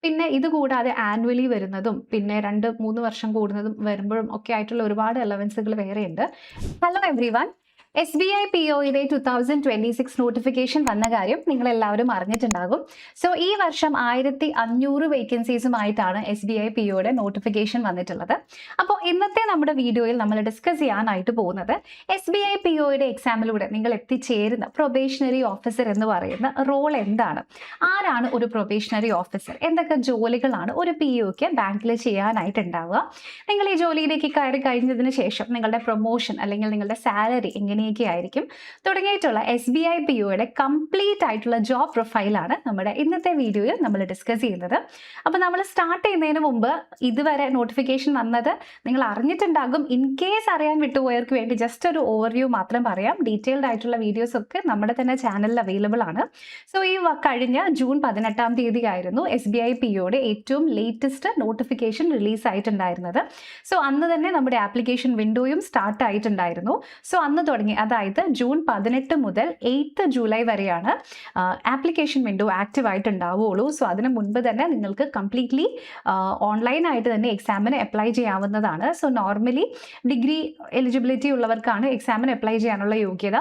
പിന്നെ ഇത് കൂടാതെ ആനുവലി വരുന്നതും പിന്നെ 2-3 വർഷം കൂടുന്നതും വരുമ്പോഴും ഒക്കെ ആയിട്ടുള്ള ഒരുപാട് അലവൻസുകൾ വേറെയുണ്ട്. Hello everyone. SBI POയുടെ 2026 നോട്ടിഫിക്കേഷൻ വന്ന കാര്യം നിങ്ങൾ എല്ലാവരും അറിഞ്ഞിട്ടുണ്ടാകും. സോ ഈ വർഷം 1500 വേക്കൻസീസുമായിട്ടാണ് SBI POയുടെ നോട്ടിഫിക്കേഷൻ വന്നിട്ടുള്ളത്. അപ്പോൾ ഇന്നത്തെ നമ്മുടെ വീഡിയോയിൽ നമ്മൾ ഡിസ്കസ് ചെയ്യാനായിട്ട് പോകുന്നത് SBI POയുടെ എക്സാമിലൂടെ നിങ്ങൾ എത്തിച്ചേരുന്ന പ്രൊബേഷണറി ഓഫീസർ എന്ന് പറയുന്ന റോൾ എന്താണ്, ആരാണ് ഒരു പ്രൊബേഷണറി ഓഫീസർ, എന്തൊക്കെ ജോലികളാണ് ഒരു POക്ക് ബാങ്കിൽ ചെയ്യാനായിട്ടുണ്ടാവുക, നിങ്ങൾ ഈ ജോലിയിലേക്ക് കയറി കഴിഞ്ഞതിന് ശേഷം നിങ്ങളുടെ പ്രൊമോഷൻ അല്ലെങ്കിൽ നിങ്ങളുടെ സാലറി എങ്ങനെയൊക്കെ ആയിരിക്കും തുടങ്ങിയിട്ടുള്ള SBI POയുടെ കംപ്ലീറ്റ് ആയിട്ടുള്ള ജോബ് പ്രൊഫൈലാണ് നമ്മുടെ ഇന്നത്തെ വീഡിയോയിൽ നമ്മൾ ഡിസ്കസ് ചെയ്യുന്നത്. അപ്പോൾ നമ്മൾ സ്റ്റാർട്ട് ചെയ്യുന്നതിന് മുമ്പ് ഇതുവരെ നോട്ടിഫിക്കേഷൻ വന്നത് നിങ്ങൾ അറിഞ്ഞിട്ടുണ്ടാകും. ഇൻ കേസ് അറിയാൻ വിട്ടുപോയവർക്ക് വേണ്ടി ജസ്റ്റ് ഒരു ഓവർവ്യൂ മാത്രം പറയാം. ഡീറ്റെയിൽഡ് ആയിട്ടുള്ള വീഡിയോസ് ഒക്കെ നമ്മുടെ തന്നെ ചാനലിൽ അവൈലബിൾ ആണ്. സോ ഈ കഴിഞ്ഞ ജൂൺ 18-ാം തീയതി ആയിരുന്നു SBI POയുടെ ഏറ്റവും ലേറ്റസ്റ്റ് നോട്ടിഫിക്കേഷൻ റിലീസ് ആയിട്ടുണ്ടായിരുന്നത്. സോ അന്ന് തന്നെ നമ്മുടെ ആപ്ലിക്കേഷൻ വിൻഡോയും സ്റ്റാർട്ട് ആയിട്ടുണ്ടായിരുന്നു. സോ അന്ന് തുടങ്ങി, അതായത് ജൂൺ 18 മുതൽ 8 ജൂലൈ വരെയാണ് ആപ്ലിക്കേഷൻ വിൻഡോ ആക്റ്റീവ് ആയിട്ടുണ്ടാവുകയുള്ളൂ. സോ അതിന് മുൻപ് തന്നെ നിങ്ങൾക്ക് കംപ്ലീറ്റ്ലി ഓൺലൈനായിട്ട് തന്നെ എക്സാമിന് അപ്ലൈ ചെയ്യാവുന്നതാണ്. സോ നോർമലി ഡിഗ്രി എലിജിബിലിറ്റി ഉള്ളവർക്കാണ് എക്സാമിന് അപ്ലൈ ചെയ്യാനുള്ള യോഗ്യത.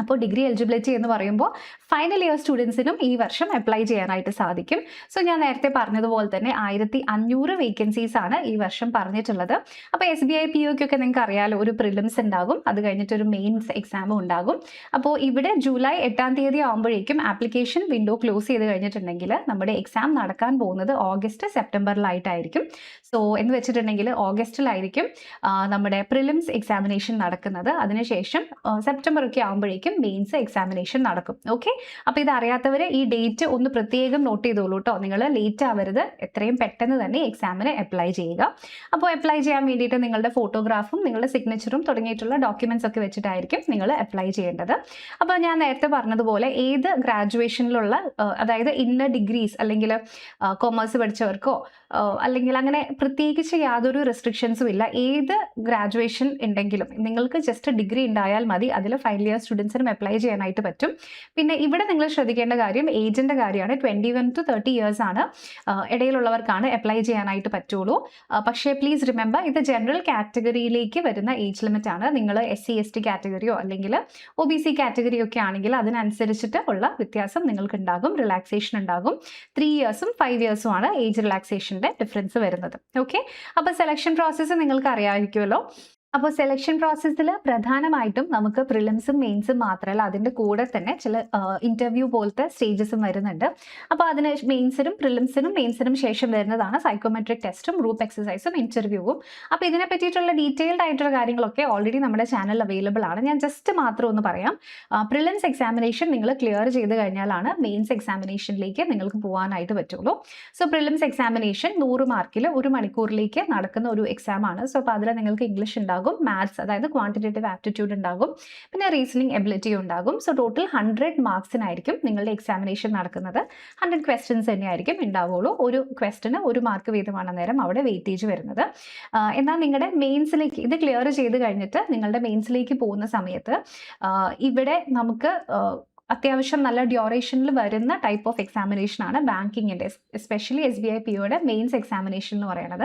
അപ്പോൾ ഡിഗ്രി എലിജിബിലിറ്റി എന്ന് പറയുമ്പോൾ ഫൈനൽ ഇയർ സ്റ്റുഡൻസിനും ഈ വർഷം അപ്ലൈ ചെയ്യാനായിട്ട് സാധിക്കും. സോ ഞാൻ നേരത്തെ പറഞ്ഞതുപോലെ തന്നെ 1500 വേക്കൻസീസ് ആണ് ഈ വർഷം പറഞ്ഞിട്ടുള്ളത്. അപ്പോൾ SBI POക്കൊക്കെ നിങ്ങൾക്ക് അറിയാലോ, ഒരു പ്രിലിംസ് ഉണ്ടാകും, അത് കഴിഞ്ഞിട്ട് ഒരു മെയിൻസ് എക്സാമും ഉണ്ടാകും. അപ്പോൾ ഇവിടെ ജൂലൈ 8-ാം തീയതി ആകുമ്പോഴേക്കും ആപ്ലിക്കേഷൻ വിൻഡോ ക്ലോസ് ചെയ്ത് കഴിഞ്ഞിട്ടുണ്ടെങ്കിൽ നമ്മുടെ എക്സാം നടക്കാൻ പോകുന്നത് ഓഗസ്റ്റ് സെപ്റ്റംബറിലായിട്ടായിരിക്കും. സോ എന്ന് വെച്ചിട്ടുണ്ടെങ്കിൽ ഓഗസ്റ്റിലായിരിക്കും നമ്മുടെ പ്രിലിംസ് എക്സാമിനേഷൻ നടക്കുന്നത്. അതിനുശേഷം സെപ്റ്റംബർ ഒക്കെ ആകുമ്പോഴേക്കും മെയിൻസ് എക്സാമിനേഷൻ നടക്കും. ഓക്കെ, അപ്പോൾ ഇത് അറിയാത്തവർ ഈ ഡേറ്റ് ഒന്ന് പ്രത്യേകം നോട്ട് ചെയ്തോളൂ കേട്ടോ. നിങ്ങൾ ലേറ്റ് ആവരുത്, എത്രയും പെട്ടെന്ന് തന്നെ എക്സാമിന് അപ്ലൈ ചെയ്യുക. അപ്പോൾ അപ്ലൈ ചെയ്യാൻ വേണ്ടിയിട്ട് നിങ്ങളുടെ ഫോട്ടോഗ്രാഫും നിങ്ങളുടെ സിഗ്നേച്ചറും തുടങ്ങിയിട്ടുള്ള ഡോക്യുമെന്റ്സ് ഒക്കെ വെച്ചിട്ടായിരിക്കും നിങ്ങൾ അപ്ലൈ ചെയ്യേണ്ടത്. അപ്പോൾ ഞാൻ നേരത്തെ പറഞ്ഞതുപോലെ ഏത് ഗ്രാജുവേഷനിലുള്ള, അതായത് ഇന്ന ഡിഗ്രീസ് അല്ലെങ്കിൽ കൊമേഴ്സ് പഠിച്ചവർക്കോ അല്ലെങ്കിൽ അങ്ങനെ പ്രത്യേകിച്ച് യാതൊരു റെസ്ട്രിക്ഷൻസും ഇല്ല. ഏത് ഗ്രാജുവേഷൻ ഉണ്ടെങ്കിലും നിങ്ങൾക്ക് ജസ്റ്റ് ഡിഗ്രി ഉണ്ടായാൽ മതി. അതിൽ ഫൈനൽ ഇയർ സ്റ്റുഡൻസിനും അപ്ലൈ ചെയ്യാനായിട്ട് പറ്റും. പിന്നെ ഇവിടെ നിങ്ങൾ ശ്രദ്ധിക്കേണ്ട കാര്യം ഏജിൻ്റെ കാര്യമാണ്. 21 to 30 ഇയേഴ്സ് ആണ് ഇടയിലുള്ളവർക്കാണ് അപ്ലൈ ചെയ്യാനായിട്ട് പറ്റുള്ളൂ. പക്ഷേ പ്ലീസ് റിമെമ്പർ, ഇത് ജനറൽ കാറ്റഗറിയിലേക്ക് വരുന്ന ഏജ് ലിമിറ്റ് ആണ്. നിങ്ങൾ SC ST കാറ്റഗറിയോ അല്ലെങ്കിൽ OBC കാറ്റഗറിയോ ഒക്കെ ആണെങ്കിൽ അതിനനുസരിച്ചിട്ട് ഉള്ള വ്യത്യാസം നിങ്ങൾക്ക് ഉണ്ടാകും, റിലാക്സേഷൻ ഉണ്ടാകും. 3 ഇയേഴ്സും 5 ഇയേഴ്സും ആണ് ഏജ് റിലാക്സേഷൻ്റെ ഡിഫറൻസ് വരുന്നത്. ഓക്കെ, അപ്പോൾ സെലക്ഷൻ പ്രോസസ്സ് നിങ്ങൾക്ക് അറിയാമായിരിക്കുമല്ലോ. അപ്പോൾ സെലക്ഷൻ പ്രോസസ്സിൽ പ്രധാനമായിട്ടും നമുക്ക് പ്രിലിംസും മെയിൻസും മാത്രമല്ല, അതിൻ്റെ കൂടെ തന്നെ ചില ഇൻ്റർവ്യൂ പോലത്തെ സ്റ്റേജസും വരുന്നുണ്ട്. അപ്പോൾ അതിന് പ്രിലിംസിനും മെയിൻസിനും ശേഷം വരുന്നതാണ് സൈക്കോമെട്രിക് ടെസ്റ്റും ഗ്രൂപ്പ് എക്സസൈസും ഇൻ്റർവ്യൂവും. അപ്പോൾ ഇതിനെ പറ്റിയിട്ടുള്ള ഡീറ്റെയിൽഡ് ആയിട്ടുള്ള കാര്യങ്ങളൊക്കെ ഓൾറെഡി നമ്മുടെ ചാനൽ അവൈലബിൾ ആണ്. ഞാൻ ജസ്റ്റ് മാത്രം ഒന്ന് പറയാം. പ്രിലിംസ് എക്സാമിനേഷൻ നിങ്ങൾ ക്ലിയർ ചെയ്ത് കഴിഞ്ഞാലാണ് മെയിൻസ് എക്സാമിനേഷനിലേക്ക് നിങ്ങൾക്ക് പോകാനായിട്ട് പറ്റുള്ളൂ. സോ പ്രിലിംസ് എക്സാമിനേഷൻ 100 മാർക്കിൽ 1 മണിക്കൂറിലേക്ക് നടക്കുന്ന ഒരു എക്സാമാണ്. സോ അപ്പോൾ അതിൽ നിങ്ങൾക്ക് ഇംഗ്ലീഷ് ഉണ്ടാകും, മാത്സ് അതായത് ക്വാണ്ടിറ്റേറ്റീവ് ആപ്റ്റിറ്റ്യൂഡ് ഉണ്ടാകും, പിന്നെ റീസണിങ് എബിലിറ്റി ഉണ്ടാകും. സോ ടോട്ടൽ 100 മാർക്സിനായിരിക്കും നിങ്ങളുടെ എക്സാമിനേഷൻ നടക്കുന്നത്. 100 ക്വസ്റ്റ്യൻസ് തന്നെയായിരിക്കും ഉണ്ടാവുള്ളൂ. ഒരു ക്വസ്റ്റിന് 1 മാർക്ക് വീതമാണ് നേരം അവിടെ വെയിറ്റേജ് വരുന്നത്. എന്നാൽ നിങ്ങളുടെ മെയിൻസിലേക്ക് ഇത് ക്ലിയർ ചെയ്ത് കഴിഞ്ഞിട്ട് നിങ്ങളുടെ മെയിൻസിലേക്ക് പോകുന്ന സമയത്ത് ഇവിടെ നമുക്ക് അത്യാവശ്യം നല്ല ഡ്യൂറേഷനിൽ വരുന്ന ടൈപ്പ് ഓഫ് എക്സാമിനേഷൻ ആണ് ബാങ്കിങ്ങിൻ്റെ, എസ്പെഷ്യലി SBI POയുടെ മെയിൻസ് എക്സാമിനേഷൻ എന്ന് പറയുന്നത്.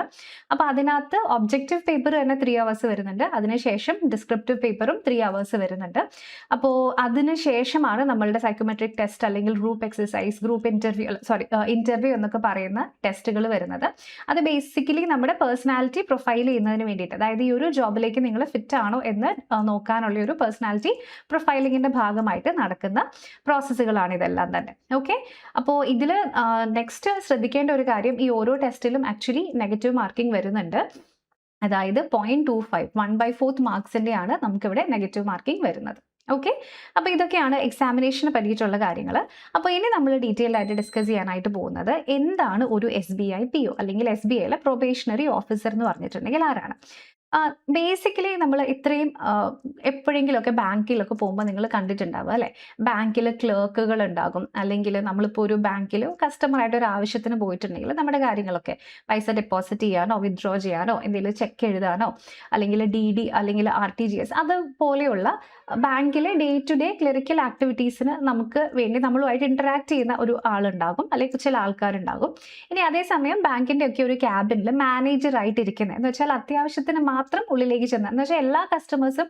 അപ്പോൾ അതിനകത്ത് ഒബ്ജക്റ്റീവ് പേപ്പർ തന്നെ 3 അവേഴ്സ് വരുന്നുണ്ട്. അതിനുശേഷം ഡിസ്ക്രിപ്റ്റീവ് പേപ്പറും 3 അവേഴ്സ് വരുന്നുണ്ട്. അപ്പോൾ അതിനുശേഷമാണ് നമ്മളുടെ സൈക്കോമെട്രിക് ടെസ്റ്റ് അല്ലെങ്കിൽ ഗ്രൂപ്പ് എക്സസൈസ്, ഗ്രൂപ്പ് ഇൻ്റർവ്യൂ എന്നൊക്കെ പറയുന്ന ടെസ്റ്റുകൾ വരുന്നത്. അത് ബേസിക്കലി നമ്മുടെ പേഴ്സണാലിറ്റി പ്രൊഫൈൽ ചെയ്യുന്നതിന് വേണ്ടിയിട്ട്, അതായത് ഈ ഒരു ജോബിലേക്ക് നിങ്ങൾ ഫിറ്റ് ആണോ എന്ന് നോക്കാനുള്ള ഒരു പേഴ്സണാലിറ്റി പ്രൊഫൈലിങ്ങിൻ്റെ ഭാഗമായിട്ട് നടക്കുന്ന പ്രോസസ്സുകളാണ് ഇതെല്ലാം തന്നെ. ഓക്കെ, അപ്പോൾ ഇതിൽ നെക്സ്റ്റ് ശ്രദ്ധിക്കേണ്ട ഒരു കാര്യം, ഈ ഓരോ ടെസ്റ്റിലും ആക്ച്വലി നെഗറ്റീവ് മാർക്കിംഗ് വരുന്നുണ്ട്. അതായത് 0.25 1/4 മാർക്സിൻ്റെയാണ് നമുക്കിവിടെ നെഗറ്റീവ് മാർക്കിംഗ് വരുന്നത്. ഓക്കെ, അപ്പോൾ ഇതൊക്കെയാണ് എക്സാമിനേഷനെ പറ്റിയിട്ടുള്ള കാര്യങ്ങൾ. അപ്പോൾ ഇനി നമ്മൾ ഡീറ്റെയിൽ ആയിട്ട് ഡിസ്കസ് ചെയ്യാനായിട്ട് പോകുന്നത് എന്താണ് ഒരു SBI PO അല്ലെങ്കിൽ SBIയിലെ പ്രൊബേഷണറി ഓഫീസർ എന്ന് പറഞ്ഞിട്ടുണ്ടെങ്കിൽ ആരാണ്. ബേസിക്കലി നമ്മൾ ഇത്രയും എപ്പോഴെങ്കിലുമൊക്കെ ബാങ്കിലൊക്കെ പോകുമ്പോൾ നിങ്ങൾ കണ്ടിട്ടുണ്ടാവും അല്ലേ? ബാങ്കിൽ ക്ലർക്കുകൾ ഉണ്ടാകും, അല്ലെങ്കിൽ നമ്മളിപ്പോൾ ഒരു ബാങ്കിൽ കസ്റ്റമറായിട്ട് ഒരു ആവശ്യത്തിന് പോയിട്ടുണ്ടെങ്കിൽ നമ്മുടെ കാര്യങ്ങളൊക്കെ പൈസ ഡെപ്പോസിറ്റ് ചെയ്യാനോ വിത്ഡ്രോ ചെയ്യാനോ എന്തെങ്കിലും ചെക്ക് എഴുതാനോ അല്ലെങ്കിൽ DD അല്ലെങ്കിൽ RTGS അതുപോലെയുള്ള ബാങ്കിലെ ഡേ ടു ഡേ ക്ലറിക്കൽ ആക്ടിവിറ്റീസിന് നമുക്ക് വേണ്ടി നമ്മളുമായിട്ട് ഇന്ററാക്ട് ചെയ്യുന്ന ഒരു ആളുണ്ടാകും, അല്ലെങ്കിൽ ചില ആൾക്കാരുണ്ടാകും. ഇനി അതേസമയം ബാങ്കിന്റെ ഒക്കെ ഒരു ക്യാബിനിൽ മാനേജർ ആയിട്ട് ഇരിക്കുന്നത് എന്ന് വെച്ചാൽ അത്യാവശ്യത്തിന് മാത്രം ഉള്ളിലേക്ക് ചെന്ന്, എന്ന് വെച്ചാൽ എല്ലാ കസ്റ്റമേഴ്സും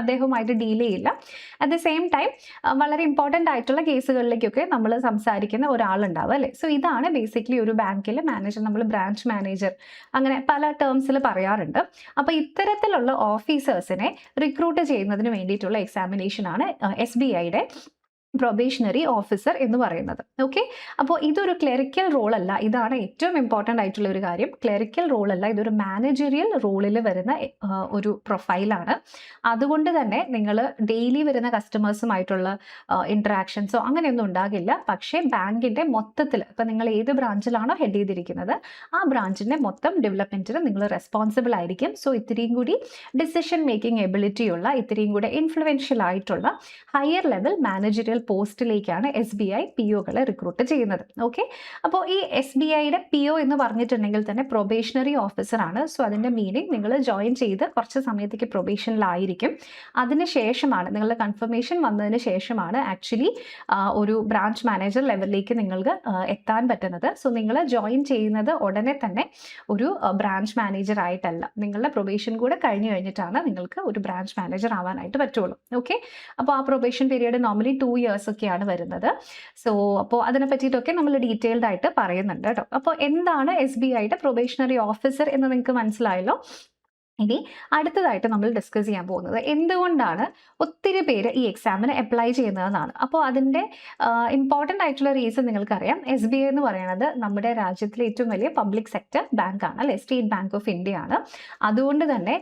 അദ്ദേഹവുമായിട്ട് ഡീൽ ചെയ്യില്ല. അറ്റ് ദ സെയിം ടൈം വളരെ ഇമ്പോർട്ടൻ്റ് ആയിട്ടുള്ള കേസുകളിലേക്കൊക്കെ നമ്മൾ സംസാരിക്കുന്ന ഒരാളുണ്ടാവും അല്ലേ? സോ ഇതാണ് ബേസിക്കലി ഒരു ബാങ്കിലെ മാനേജർ, നമ്മൾ ബ്രാഞ്ച് മാനേജർ അങ്ങനെ പല ടേംസിൽ പറയാറുണ്ട്. അപ്പോൾ ഇത്തരത്തിലുള്ള ഓഫീസേഴ്സിനെ റിക്രൂട്ട് ചെയ്യുന്നതിന് വേണ്ടിയിട്ടുള്ള എക്സാമിനേഷൻ ആണ് SBIയുടെ പ്രൊബേഷണറി ഓഫീസർ എന്ന് പറയുന്നത്. ഓക്കെ, അപ്പോൾ ഇതൊരു ക്ലറിക്കൽ റോൾ അല്ല, ഇതാണ് ഏറ്റവും ഇമ്പോർട്ടൻ്റ് ആയിട്ടുള്ള ഒരു കാര്യം. ക്ലറിക്കൽ റോൾ അല്ല, ഇതൊരു മാനേജറിയൽ റോളിൽ വരുന്ന ഒരു പ്രൊഫൈലാണ്. അതുകൊണ്ട് തന്നെ നിങ്ങൾ ഡെയിലി വരുന്ന കസ്റ്റമേഴ്സുമായിട്ടുള്ള ഇൻട്രാക്ഷൻസോ അങ്ങനെയൊന്നും ഉണ്ടാകില്ല. പക്ഷേ ബാങ്കിൻ്റെ മൊത്തത്തിൽ ഇപ്പം നിങ്ങൾ ഏത് ബ്രാഞ്ചിലാണോ ഹെഡ് ചെയ്തിരിക്കുന്നത് ആ ബ്രാഞ്ചിൻ്റെ മൊത്തം ഡെവലപ്മെൻറ്റിന് നിങ്ങൾ റെസ്പോൺസിബിൾ ആയിരിക്കും. സോ ഇത്രയും കൂടി ഡിസിഷൻ മേക്കിംഗ് എബിലിറ്റിയുള്ള, ഇത്രയും കൂടെ ഇൻഫ്ലുവൻഷ്യൽ ആയിട്ടുള്ള ഹയർ ലെവൽ മാനേജറിയൽ പോസ്റ്റിലേക്കാണ് SBI POകളെ റിക്രൂട്ട് ചെയ്യുന്നത്. ഓക്കെ, അപ്പോൾ ഈ SBIയുടെ PO എന്ന് പറഞ്ഞിട്ടുണ്ടെങ്കിൽ തന്നെ പ്രൊബേഷണറി ഓഫീസറാണ്. സോ അതിൻ്റെ മീനിങ് നിങ്ങൾ ജോയിൻ ചെയ്ത് കുറച്ച് സമയത്തേക്ക് പ്രൊബേഷനിലായിരിക്കും. അതിനുശേഷമാണ് നിങ്ങളുടെ കൺഫർമേഷൻ വന്നതിന് ശേഷമാണ് ആക്ച്വലി ഒരു ബ്രാഞ്ച് മാനേജർ ലെവലിലേക്ക് നിങ്ങൾക്ക് എത്താൻ പറ്റുന്നത്. സോ നിങ്ങൾ ജോയിൻ ചെയ്യുന്നത് ഉടനെ തന്നെ ഒരു ബ്രാഞ്ച് മാനേജർ ആയിട്ടല്ല, നിങ്ങളുടെ പ്രൊബേഷൻ കൂടെ കഴിഞ്ഞിട്ടാണ് നിങ്ങൾക്ക് ഒരു ബ്രാഞ്ച് മാനേജർ ആവാനായിട്ട് പറ്റുള്ളൂ. ഓക്കെ, അപ്പോൾ ആ പ്രൊബേഷൻ പീരീഡ് നോർമലി 2 years ഒക്കെയാണ് വരുന്നത്. സോ അപ്പോൾ അതിനെ പറ്റിയിട്ടൊക്കെ നമ്മൾ ഡീറ്റെയിൽഡ് ആയിട്ട് പറയുന്നുണ്ട് കേട്ടോ. അപ്പോൾ എന്താണ് SBIയുടെ പ്രൊബേഷണറി ഓഫീസർ എന്ന് നിങ്ങൾക്ക് മനസ്സിലായല്ലോ. ഇനി അടുത്തതായിട്ട് നമ്മൾ ഡിസ്കസ് ചെയ്യാൻ പോകുന്നത് എന്തുകൊണ്ടാണ് ഒത്തിരി പേര് ഈ എക്സാമിന് അപ്ലൈ ചെയ്യുന്നതെന്നാണ്. അപ്പോൾ അതിൻ്റെ ഇമ്പോർട്ടൻ്റ് ആയിട്ടുള്ള റീസൺ നിങ്ങൾക്കറിയാം. SBI എന്ന് പറയുന്നത് നമ്മുടെ രാജ്യത്തിലെ ഏറ്റവും വലിയ പബ്ലിക് സെക്ടർ ബാങ്കാണ് അല്ലേ? സ്റ്റേറ്റ് ബാങ്ക് ഓഫ് ഇന്ത്യ ആണ്. അതുകൊണ്ട് തന്നെ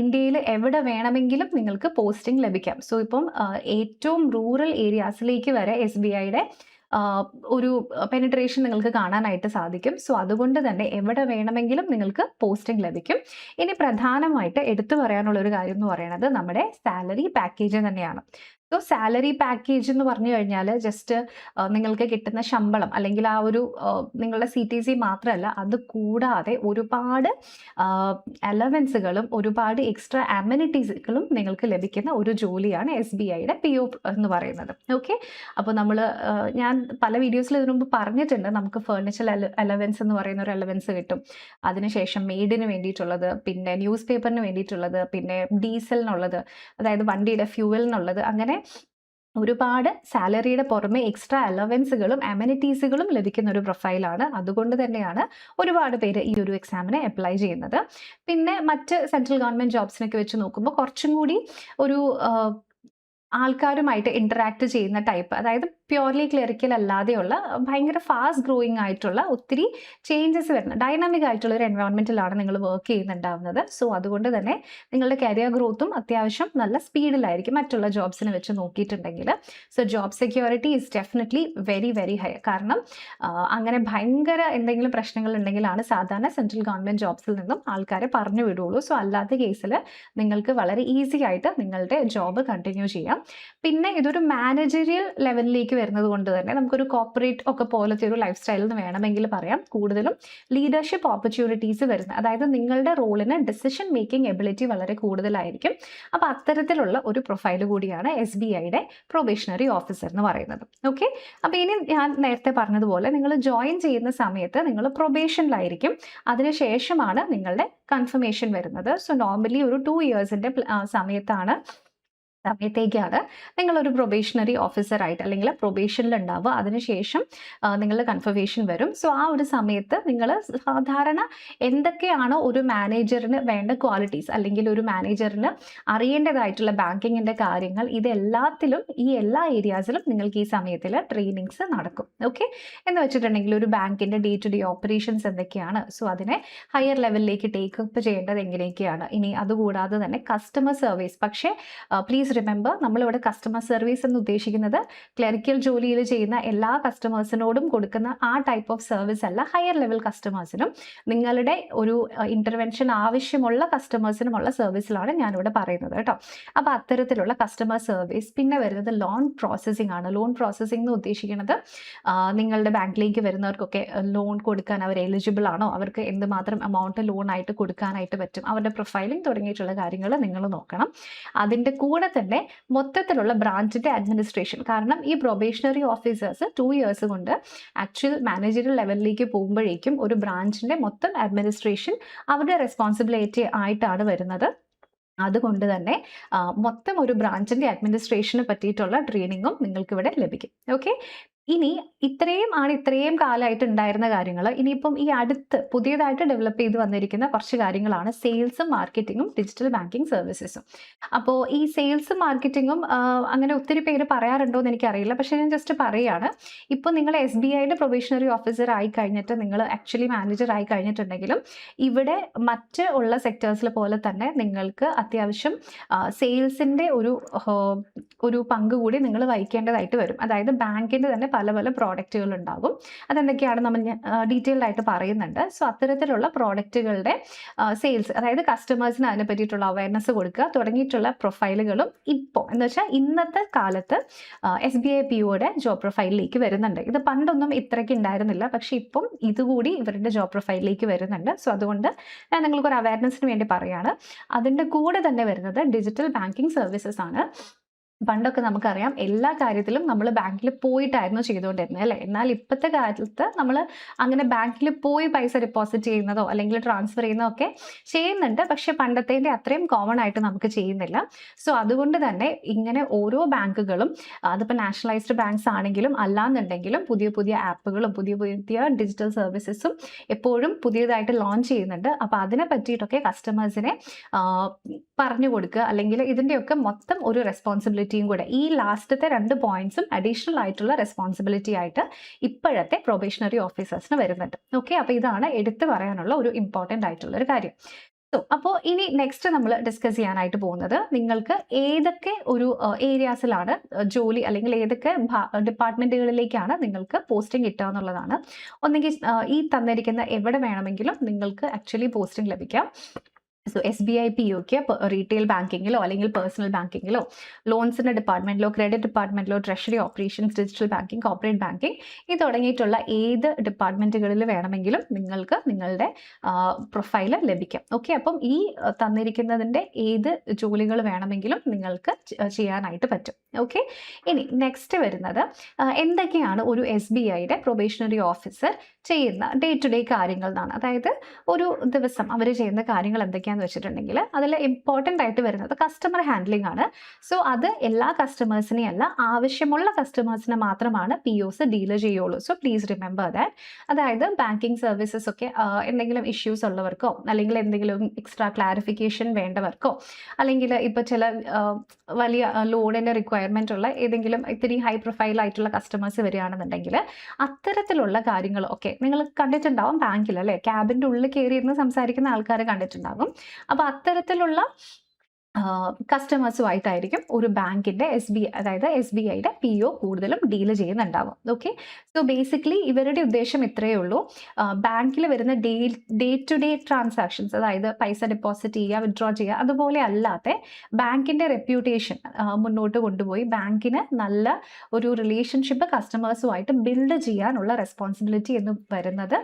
ഇന്ത്യയിൽ എവിടെ വേണമെങ്കിലും നിങ്ങൾക്ക് പോസ്റ്റിംഗ് ലഭിക്കാം. സോ ഇപ്പം ഏറ്റവും റൂറൽ ഏരിയാസിലേക്ക് വരെ SBIയുടെ ഒരു പെനിട്രേഷൻ നിങ്ങൾക്ക് കാണാനായിട്ട് സാധിക്കും. സോ അതുകൊണ്ട് തന്നെ എവിടെ വേണമെങ്കിലും നിങ്ങൾക്ക് പോസ്റ്റിംഗ് ലഭിക്കും. ഇനി പ്രധാനമായിട്ട് എടുത്തു പറയാനുള്ള ഒരു കാര്യം എന്ന് പറയുന്നത് നമ്മുടെ സാലറി പാക്കേജ് തന്നെയാണ്. സോ സാലറി പാക്കേജ് എന്ന് പറഞ്ഞു കഴിഞ്ഞാൽ ജസ്റ്റ് നിങ്ങൾക്ക് കിട്ടുന്ന ശമ്പളം അല്ലെങ്കിൽ ആ ഒരു നിങ്ങളുടെ CTC മാത്രമല്ല, അത് കൂടാതെ ഒരുപാട് അലവൻസുകളും ഒരുപാട് എക്സ്ട്രാ അമ്യൂണിറ്റീസുകളും നിങ്ങൾക്ക് ലഭിക്കുന്ന ഒരു ജോലിയാണ് SBIയുടെ PO എന്ന് പറയുന്നത്. ഓക്കെ, അപ്പോൾ ഞാൻ പല വീഡിയോസിൽ ഇതിനു മുമ്പ് പറഞ്ഞിട്ടുണ്ട്, നമുക്ക് ഫേർണിച്ചർ അലവൻസ് എന്ന് പറയുന്ന ഒരു അലവൻസ് കിട്ടും. അതിനുശേഷം മെയ്ഡിന് വേണ്ടിയിട്ടുള്ളത്, പിന്നെ ന്യൂസ് പേപ്പറിന് വേണ്ടിയിട്ടുള്ളത്, പിന്നെ ഡീസലിനുള്ളത്, അതായത് വണ്ടിയുടെ ഫ്യൂവലിനുള്ളത്, അങ്ങനെ ഒരുപാട് സാലറിയുടെ പുറമെ എക്സ്ട്രാ അലവൻസുകളും അമ്യൂണിറ്റീസുകളും ലഭിക്കുന്ന ഒരു പ്രൊഫൈലാണ്. അതുകൊണ്ട് തന്നെയാണ് ഒരുപാട് പേര് ഈ ഒരു എക്സാമിന് അപ്ലൈ ചെയ്യുന്നത്. പിന്നെ മറ്റ് സെൻട്രൽ ഗവൺമെൻറ് ജോബ്സിനൊക്കെ വെച്ച് നോക്കുമ്പോൾ കുറച്ചും കൂടി ഒരു ആൾക്കാരുമായിട്ട് ഇൻറ്ററാക്ട് ചെയ്യുന്ന ടൈപ്പ്, അതായത് പ്യുവർലി ക്ലറിക്കൽ അല്ലാതെയുള്ള ഭയങ്കര ഫാസ്റ്റ് ഗ്രോയിങ് ആയിട്ടുള്ള ഒത്തിരി ചേഞ്ചസ് വരുന്ന ഡൈനാമിക് ആയിട്ടുള്ള ഒരു എൻവയോൺമെൻറ്റിലാണ് നിങ്ങൾ വർക്ക് ചെയ്യുന്നുണ്ടാവുന്നത്. സോ അതുകൊണ്ട് തന്നെ നിങ്ങളുടെ കരിയർ ഗ്രോത്തും അത്യാവശ്യം നല്ല സ്പീഡിലായിരിക്കും മറ്റുള്ള ജോബ്സിനെ വെച്ച് നോക്കിയിട്ടുണ്ടെങ്കിൽ. So job security is definitely very very high. കാരണം അങ്ങനെ ഭയങ്കര എന്തെങ്കിലും പ്രശ്നങ്ങൾ ഉണ്ടെങ്കിലാണ് സാധാരണ സെൻട്രൽ ഗവൺമെൻറ് ജോബ്സിൽ നിന്നും ആൾക്കാരെ പറഞ്ഞു വിടുള്ളൂ. സോ അല്ലാത്ത കേസിൽ നിങ്ങൾക്ക് വളരെ ഈസി ആയിട്ട് നിങ്ങളുടെ ജോബ് കണ്ടിന്യൂ ചെയ്യാം. പിന്നെ ഇതൊരു മാനേജറിയൽ ലെവലിലേക്ക് വരുന്നത് കൊണ്ട് തന്നെ നമുക്കൊരു കോർപ്പറേറ്റ് ഒക്കെ പോലത്തെ ഒരു ലൈഫ് സ്റ്റൈൽ എന്ന് വേണമെങ്കിൽ പറയാം. കൂടുതലും ലീഡർഷിപ്പ് ഓപ്പർച്യൂണിറ്റീസ് വരുന്നത്, അതായത് നിങ്ങളുടെ റോളിന് ഡിസിഷൻ മേക്കിംഗ് എബിലിറ്റി വളരെ കൂടുതലായിരിക്കും. അപ്പോൾ അത്തരത്തിലുള്ള ഒരു പ്രൊഫൈൽ കൂടിയാണ് SBIയുടെ പ്രൊബേഷണറി ഓഫീസർ എന്ന് പറയുന്നത്. ഓക്കെ, അപ്പോൾ ഇനി ഞാൻ നേരത്തെ പറഞ്ഞതുപോലെ നിങ്ങൾ ജോയിൻ ചെയ്യുന്ന സമയത്ത് നിങ്ങൾ പ്രൊബേഷനിലായിരിക്കും. അതിനുശേഷമാണ് നിങ്ങളുടെ കൺഫർമേഷൻ വരുന്നത്. സോ നോർമലി ഒരു 2 yearsന്റെ സമയത്തേക്കാണ് നിങ്ങളൊരു പ്രൊബേഷണറി ഓഫീസറായിട്ട് അല്ലെങ്കിൽ പ്രൊബേഷനിൽ ഉണ്ടാവുക. അതിനുശേഷം നിങ്ങളുടെ കൺഫർമേഷൻ വരും. സോ ആ ഒരു സമയത്ത് നിങ്ങൾ സാധാരണ എന്തൊക്കെയാണോ ഒരു മാനേജറിന് വേണ്ട ക്വാളിറ്റീസ് അല്ലെങ്കിൽ ഒരു മാനേജറിന് അറിയേണ്ടതായിട്ടുള്ള ബാങ്കിങ്ങിൻ്റെ കാര്യങ്ങൾ, ഇതെല്ലാത്തിലും ഈ എല്ലാ ഏരിയാസിലും നിങ്ങൾക്ക് ഈ സമയത്തിൽ ട്രെയിനിങ്സ് നടക്കും. ഓക്കെ, എന്ന് വെച്ചിട്ടുണ്ടെങ്കിൽ ഒരു ബാങ്കിൻ്റെ ഡേ ടു ഡേ ഓപ്പറേഷൻസ് എന്തൊക്കെയാണ്, സോ അതിനെ ഹയർ ലെവലിലേക്ക് ടേക്ക് അപ്പ് ചെയ്യേണ്ടത് എങ്ങനെയൊക്കെയാണ്. ഇനി അതുകൂടാതെ തന്നെ കസ്റ്റമർ സർവീസ്, പക്ഷേ പ്ലീസ് റിമെമ്പർ, നമ്മളിവിടെ കസ്റ്റമർ സർവീസ് എന്ന് ഉദ്ദേശിക്കുന്നത് ക്ലറിക്കൽ ജോലിയിൽ ചെയ്യുന്ന എല്ലാ കസ്റ്റമേഴ്സിനോടും കൊടുക്കുന്ന ആ ടൈപ്പ് ഓഫ് സർവീസ് അല്ല, ഹയർ ലെവൽ കസ്റ്റമേഴ്സിനും നിങ്ങളുടെ ഒരു ഇന്റർവെൻഷൻ ആവശ്യമുള്ള കസ്റ്റമേഴ്സിനുമുള്ള സർവീസിലാണ് ഞാനിവിടെ പറയുന്നത് കേട്ടോ. അപ്പോൾ അത്തരത്തിലുള്ള കസ്റ്റമർ സർവീസ്. പിന്നെ വരുന്നത് ലോൺ പ്രോസസ്സിംഗ് ആണ്. ലോൺ പ്രോസസ്സിംഗ് എന്ന് ഉദ്ദേശിക്കുന്നത് നിങ്ങളുടെ ബാങ്കിലേക്ക് വരുന്നവർക്കൊക്കെ ലോൺ കൊടുക്കാൻ അവർ എലിജിബിൾ ആണോ, അവർക്ക് എന്തുമാത്രം എമൗണ്ട് ലോൺ ആയിട്ട് കൊടുക്കാനായിട്ട് പറ്റും, അവരുടെ പ്രൊഫൈലിംഗ് തുടങ്ങിയിട്ടുള്ള കാര്യങ്ങൾ നിങ്ങൾ നോക്കണം. അതിൻ്റെ കൂടെ തന്നെ മൊത്തത്തിലുള്ള ബ്രാഞ്ചിൻ്റെ അഡ്മിനിസ്ട്രേഷൻ. കാരണം ഈ പ്രൊബേഷണറി ഓഫീസേഴ്സ് 2 ഇയേഴ്സ് കൊണ്ട് ആക്ച്വൽ മാനേജറിയൽ ലെവലിലേക്ക് പോകുമ്പോഴേക്കും ഒരു ബ്രാഞ്ചിൻ്റെ മൊത്തം അഡ്മിനിസ്ട്രേഷൻ അവരുടെ റെസ്പോൺസിബിലിറ്റി ആയിട്ടാണ് വരുന്നത്. അതുകൊണ്ട് തന്നെ മൊത്തം ഒരു ബ്രാഞ്ചിൻ്റെ അഡ്മിനിസ്ട്രേഷനെ പറ്റിയിട്ടുള്ള ട്രെയിനിങ്ങും നിങ്ങൾക്കിവിടെ ലഭിക്കും. ഓക്കെ, ഇനി ഇത്രയും കാലമായിട്ട് ഉണ്ടായിരുന്ന കാര്യങ്ങൾ. ഇനിയിപ്പം ഈ അടുത്ത് പുതിയതായിട്ട് ഡെവലപ്പ് ചെയ്ത് വന്നിരിക്കുന്ന കുറച്ച് കാര്യങ്ങളാണ് സെയിൽസും മാർക്കറ്റിങ്ങും ഡിജിറ്റൽ ബാങ്കിങ് സർവീസസും. അപ്പോൾ ഈ സെയിൽസും മാർക്കറ്റിങ്ങും അങ്ങനെ ഒത്തിരി പേര് പറയാറുണ്ടോ എന്ന് എനിക്കറിയില്ല, പക്ഷേ ഞാൻ ജസ്റ്റ് പറയുകയാണ്. ഇപ്പോൾ നിങ്ങൾ SBIയുടെ പ്രൊബേഷണറി ഓഫീസർ ആയി കഴിഞ്ഞിട്ട് നിങ്ങൾ ആക്ച്വലി മാനേജർ ആയി കഴിഞ്ഞിട്ടുണ്ടെങ്കിലും ഇവിടെ മറ്റ് ഉള്ള സെക്ടേഴ്സിൽ പോലെ തന്നെ നിങ്ങൾക്ക് അത്യാവശ്യം സെയിൽസിൻ്റെ ഒരു പങ്ക് കൂടി നിങ്ങൾ വഹിക്കേണ്ടതായിട്ട് വരും. അതായത് ബാങ്കിൻ്റെ തന്നെ പല പല പ്രോഡക്റ്റുകൾ ഉണ്ടാകും. അതെന്തൊക്കെയാണ് നമ്മൾ ഡീറ്റെയിൽഡ് ആയിട്ട് പറയുന്നുണ്ട്. സോ അത്തരത്തിലുള്ള പ്രോഡക്റ്റുകളുടെ സെയിൽസ്, അതായത് കസ്റ്റമേഴ്സിന് അതിനെ പറ്റിയിട്ടുള്ള അവയർനെസ് കൊടുക്കുക തുടങ്ങിയിട്ടുള്ള പ്രൊഫൈലുകളും ഇപ്പോൾ എന്ന് വെച്ചാൽ ഇന്നത്തെ കാലത്ത് SBI POയുടെ ജോബ് പ്രൊഫൈലിലേക്ക് വരുന്നുണ്ട്. ഇത് പണ്ടൊന്നും ഇത്രയ്ക്ക് ഉണ്ടായിരുന്നില്ല, പക്ഷെ ഇപ്പം ഇതുകൂടി ഇവരുടെ ജോബ് പ്രൊഫൈലിലേക്ക് വരുന്നുണ്ട്. സോ അതുകൊണ്ട് ഞാൻ നിങ്ങൾക്കൊരു അവയർനെസ്സിന് വേണ്ടി പറയുകയാണ്. അതിൻ്റെ കൂടെ തന്നെ വരുന്നത് ഡിജിറ്റൽ ബാങ്കിങ് സർവീസസ് ആണ്. പണ്ടൊക്കെ നമുക്കറിയാം എല്ലാ കാര്യത്തിലും നമ്മൾ ബാങ്കിൽ പോയിട്ടായിരുന്നു ചെയ്തുകൊണ്ടിരുന്നത് അല്ലേ. എന്നാൽ ഇപ്പോഴത്തെ കാലത്ത് നമ്മൾ അങ്ങനെ ബാങ്കിൽ പോയി പൈസ ഡെപ്പോസിറ്റ് ചെയ്യുന്നതോ അല്ലെങ്കിൽ ട്രാൻസ്ഫർ ചെയ്യുന്നതോ ഒക്കെ ചെയ്യുന്നുണ്ട്, പക്ഷെ പണ്ടത്തേൻ്റെ അത്രയും കോമൺ ആയിട്ട് നമുക്ക് ചെയ്യുന്നില്ല. സോ അതുകൊണ്ട് തന്നെ ഇങ്ങനെ ഓരോ ബാങ്കുകളും, അതിപ്പോൾ നാഷണലൈസ്ഡ് ബാങ്ക്സ് ആണെങ്കിലും അല്ലാന്നുണ്ടെങ്കിലും പുതിയ പുതിയ ആപ്പുകളും പുതിയ പുതിയ ഡിജിറ്റൽ സർവീസസും എപ്പോഴും പുതിയതായിട്ട് ലോഞ്ച് ചെയ്യുന്നുണ്ട്. അപ്പോൾ അതിനെ പറ്റിയിട്ടൊക്കെ കസ്റ്റമേഴ്സിനെ പറഞ്ഞു കൊടുക്കുക, അല്ലെങ്കിൽ ഇതിൻ്റെയൊക്കെ മൊത്തം ഒരു റെസ്പോൺസിബിലിറ്റിയും കൂടെ ഈ ലാസ്റ്റത്തെ 2 പോയിന്റ്സും അഡീഷണൽ ആയിട്ടുള്ള റെസ്പോൺസിബിലിറ്റി ആയിട്ട് ഇപ്പോഴത്തെ പ്രൊബേഷണറി ഓഫീസേഴ്സിന് വരുന്നുണ്ട്. ഓക്കെ, അപ്പോൾ ഇതാണ് എടുത്തു പറയാനുള്ള ഒരു ഇമ്പോർട്ടൻ്റ് ആയിട്ടുള്ള ഒരു കാര്യം. അപ്പോൾ ഇനി നെക്സ്റ്റ് നമ്മൾ ഡിസ്കസ് ചെയ്യാനായിട്ട് പോകുന്നത് നിങ്ങൾക്ക് ഏതൊക്കെ ഒരു ഏരിയാസിലാണ് ജോലി അല്ലെങ്കിൽ ഏതൊക്കെ ഡിപ്പാർട്ട്മെൻറ്റുകളിലേക്കാണ് നിങ്ങൾക്ക് പോസ്റ്റിംഗ് കിട്ടുക എന്നുള്ളതാണ്. ഒന്നെങ്കിൽ ഈ തന്നിരിക്കുന്ന എവിടെ വേണമെങ്കിലും നിങ്ങൾക്ക് ആക്ച്വലി പോസ്റ്റിംഗ് ലഭിക്കാം. സോ SBI POയ്ക്ക് റീറ്റെയിൽ ബാങ്കിങ്ങിലോ അല്ലെങ്കിൽ പേഴ്സണൽ ബാങ്കിങ്ങിലോ, ലോൺസിൻ്റെ ഡിപ്പാർട്ട്മെൻറ്റിലോ, ക്രെഡിറ്റ് ഡിപ്പാർട്ട്മെൻറ്റിലോ, treasury operations, digital banking, corporate banking, ഇത് തുടങ്ങിയിട്ടുള്ള ഏത് ഡിപ്പാർട്ട്മെൻറ്റുകളിൽ വേണമെങ്കിലും നിങ്ങൾക്ക് നിങ്ങളുടെ പ്രൊഫൈൽ ലഭിക്കാം. ഓക്കെ, അപ്പം ഈ തന്നിരിക്കുന്നതിൻ്റെ ഏത് ജോലികൾ വേണമെങ്കിലും നിങ്ങൾക്ക് ചെയ്യാനായിട്ട് പറ്റും. ഓക്കെ, ഇനി നെക്സ്റ്റ് വരുന്നത് എന്തൊക്കെയാണ് ഒരു SBIയുടെ പ്രൊബേഷണറി ഓഫീസർ ചെയ്യുന്ന ഡേ ടു ഡേ കാര്യങ്ങൾ എന്നാണ്. അതായത് ഒരു ദിവസം അവർ ചെയ്യുന്ന കാര്യങ്ങൾ എന്തൊക്കെയാണെന്ന് വെച്ചിട്ടുണ്ടെങ്കിൽ അതിൽ ഇമ്പോർട്ടൻ്റ് ആയിട്ട് വരുന്നത് കസ്റ്റമർ ഹാൻഡ്ലിംഗ് ആണ്. സോ അത് എല്ലാ കസ്റ്റമേഴ്സിനെയും അല്ല, ആവശ്യമുള്ള കസ്റ്റമേഴ്സിനെ മാത്രമാണ് POs ഡീൽ ചെയ്യുള്ളൂ. So please remember that. അതായത് ബാങ്കിങ് സർവീസസ് ഒക്കെ എന്തെങ്കിലും ഇഷ്യൂസ് ഉള്ളവർക്കോ അല്ലെങ്കിൽ എന്തെങ്കിലും എക്സ്ട്രാ ക്ലാരിഫിക്കേഷൻ വേണ്ടവർക്കോ അല്ലെങ്കിൽ ഇപ്പോൾ ചില വലിയ ലോണിൻ്റെ റിക്വയർമെൻ്റ് ഉള്ള ഏതെങ്കിലും ഇത്തിരി ഹൈ പ്രൊഫൈൽ ആയിട്ടുള്ള കസ്റ്റമേഴ്സ് വരികയാണെന്നുണ്ടെങ്കിൽ അത്തരത്തിലുള്ള കാര്യങ്ങളൊക്കെ നിങ്ങൾ കണ്ടിട്ടുണ്ടാവും ബാങ്കിൽ അല്ലേ. ക്യാബിൻ്റെ ഉള്ളിൽ കയറിയിരുന്ന് സംസാരിക്കുന്ന ആൾക്കാരെ കണ്ടിട്ടുണ്ടാകും. അപ്പോൾ അത്തരത്തിലുള്ള കസ്റ്റമേഴ്സുമായിട്ടായിരിക്കും ഒരു ബാങ്കിൻ്റെ അതായത് SBIയുടെ PO കൂടുതലും ഡീൽ ചെയ്യുന്നുണ്ടാവും. ഓക്കെ, സോ ബേസിക്കലി ഇവരുടെ ഉദ്ദേശം ഇത്രയേ ഉള്ളൂ. ബാങ്കിൽ വരുന്ന ഡേ ടു ഡേ ട്രാൻസാക്ഷൻസ്, അതായത് പൈസ ഡെപ്പോസിറ്റ് ചെയ്യുക, വിഡ്രോ ചെയ്യുക, അതുപോലെ അല്ലാതെ ബാങ്കിൻ്റെ റെപ്യൂട്ടേഷൻ മുന്നോട്ട് കൊണ്ടുപോയി ബാങ്കിന് നല്ല ഒരു റിലേഷൻഷിപ്പ് കസ്റ്റമേഴ്സുമായിട്ട് ബിൽഡ് ചെയ്യാനുള്ള റെസ്പോൺസിബിലിറ്റി എന്ന് വരുന്നത്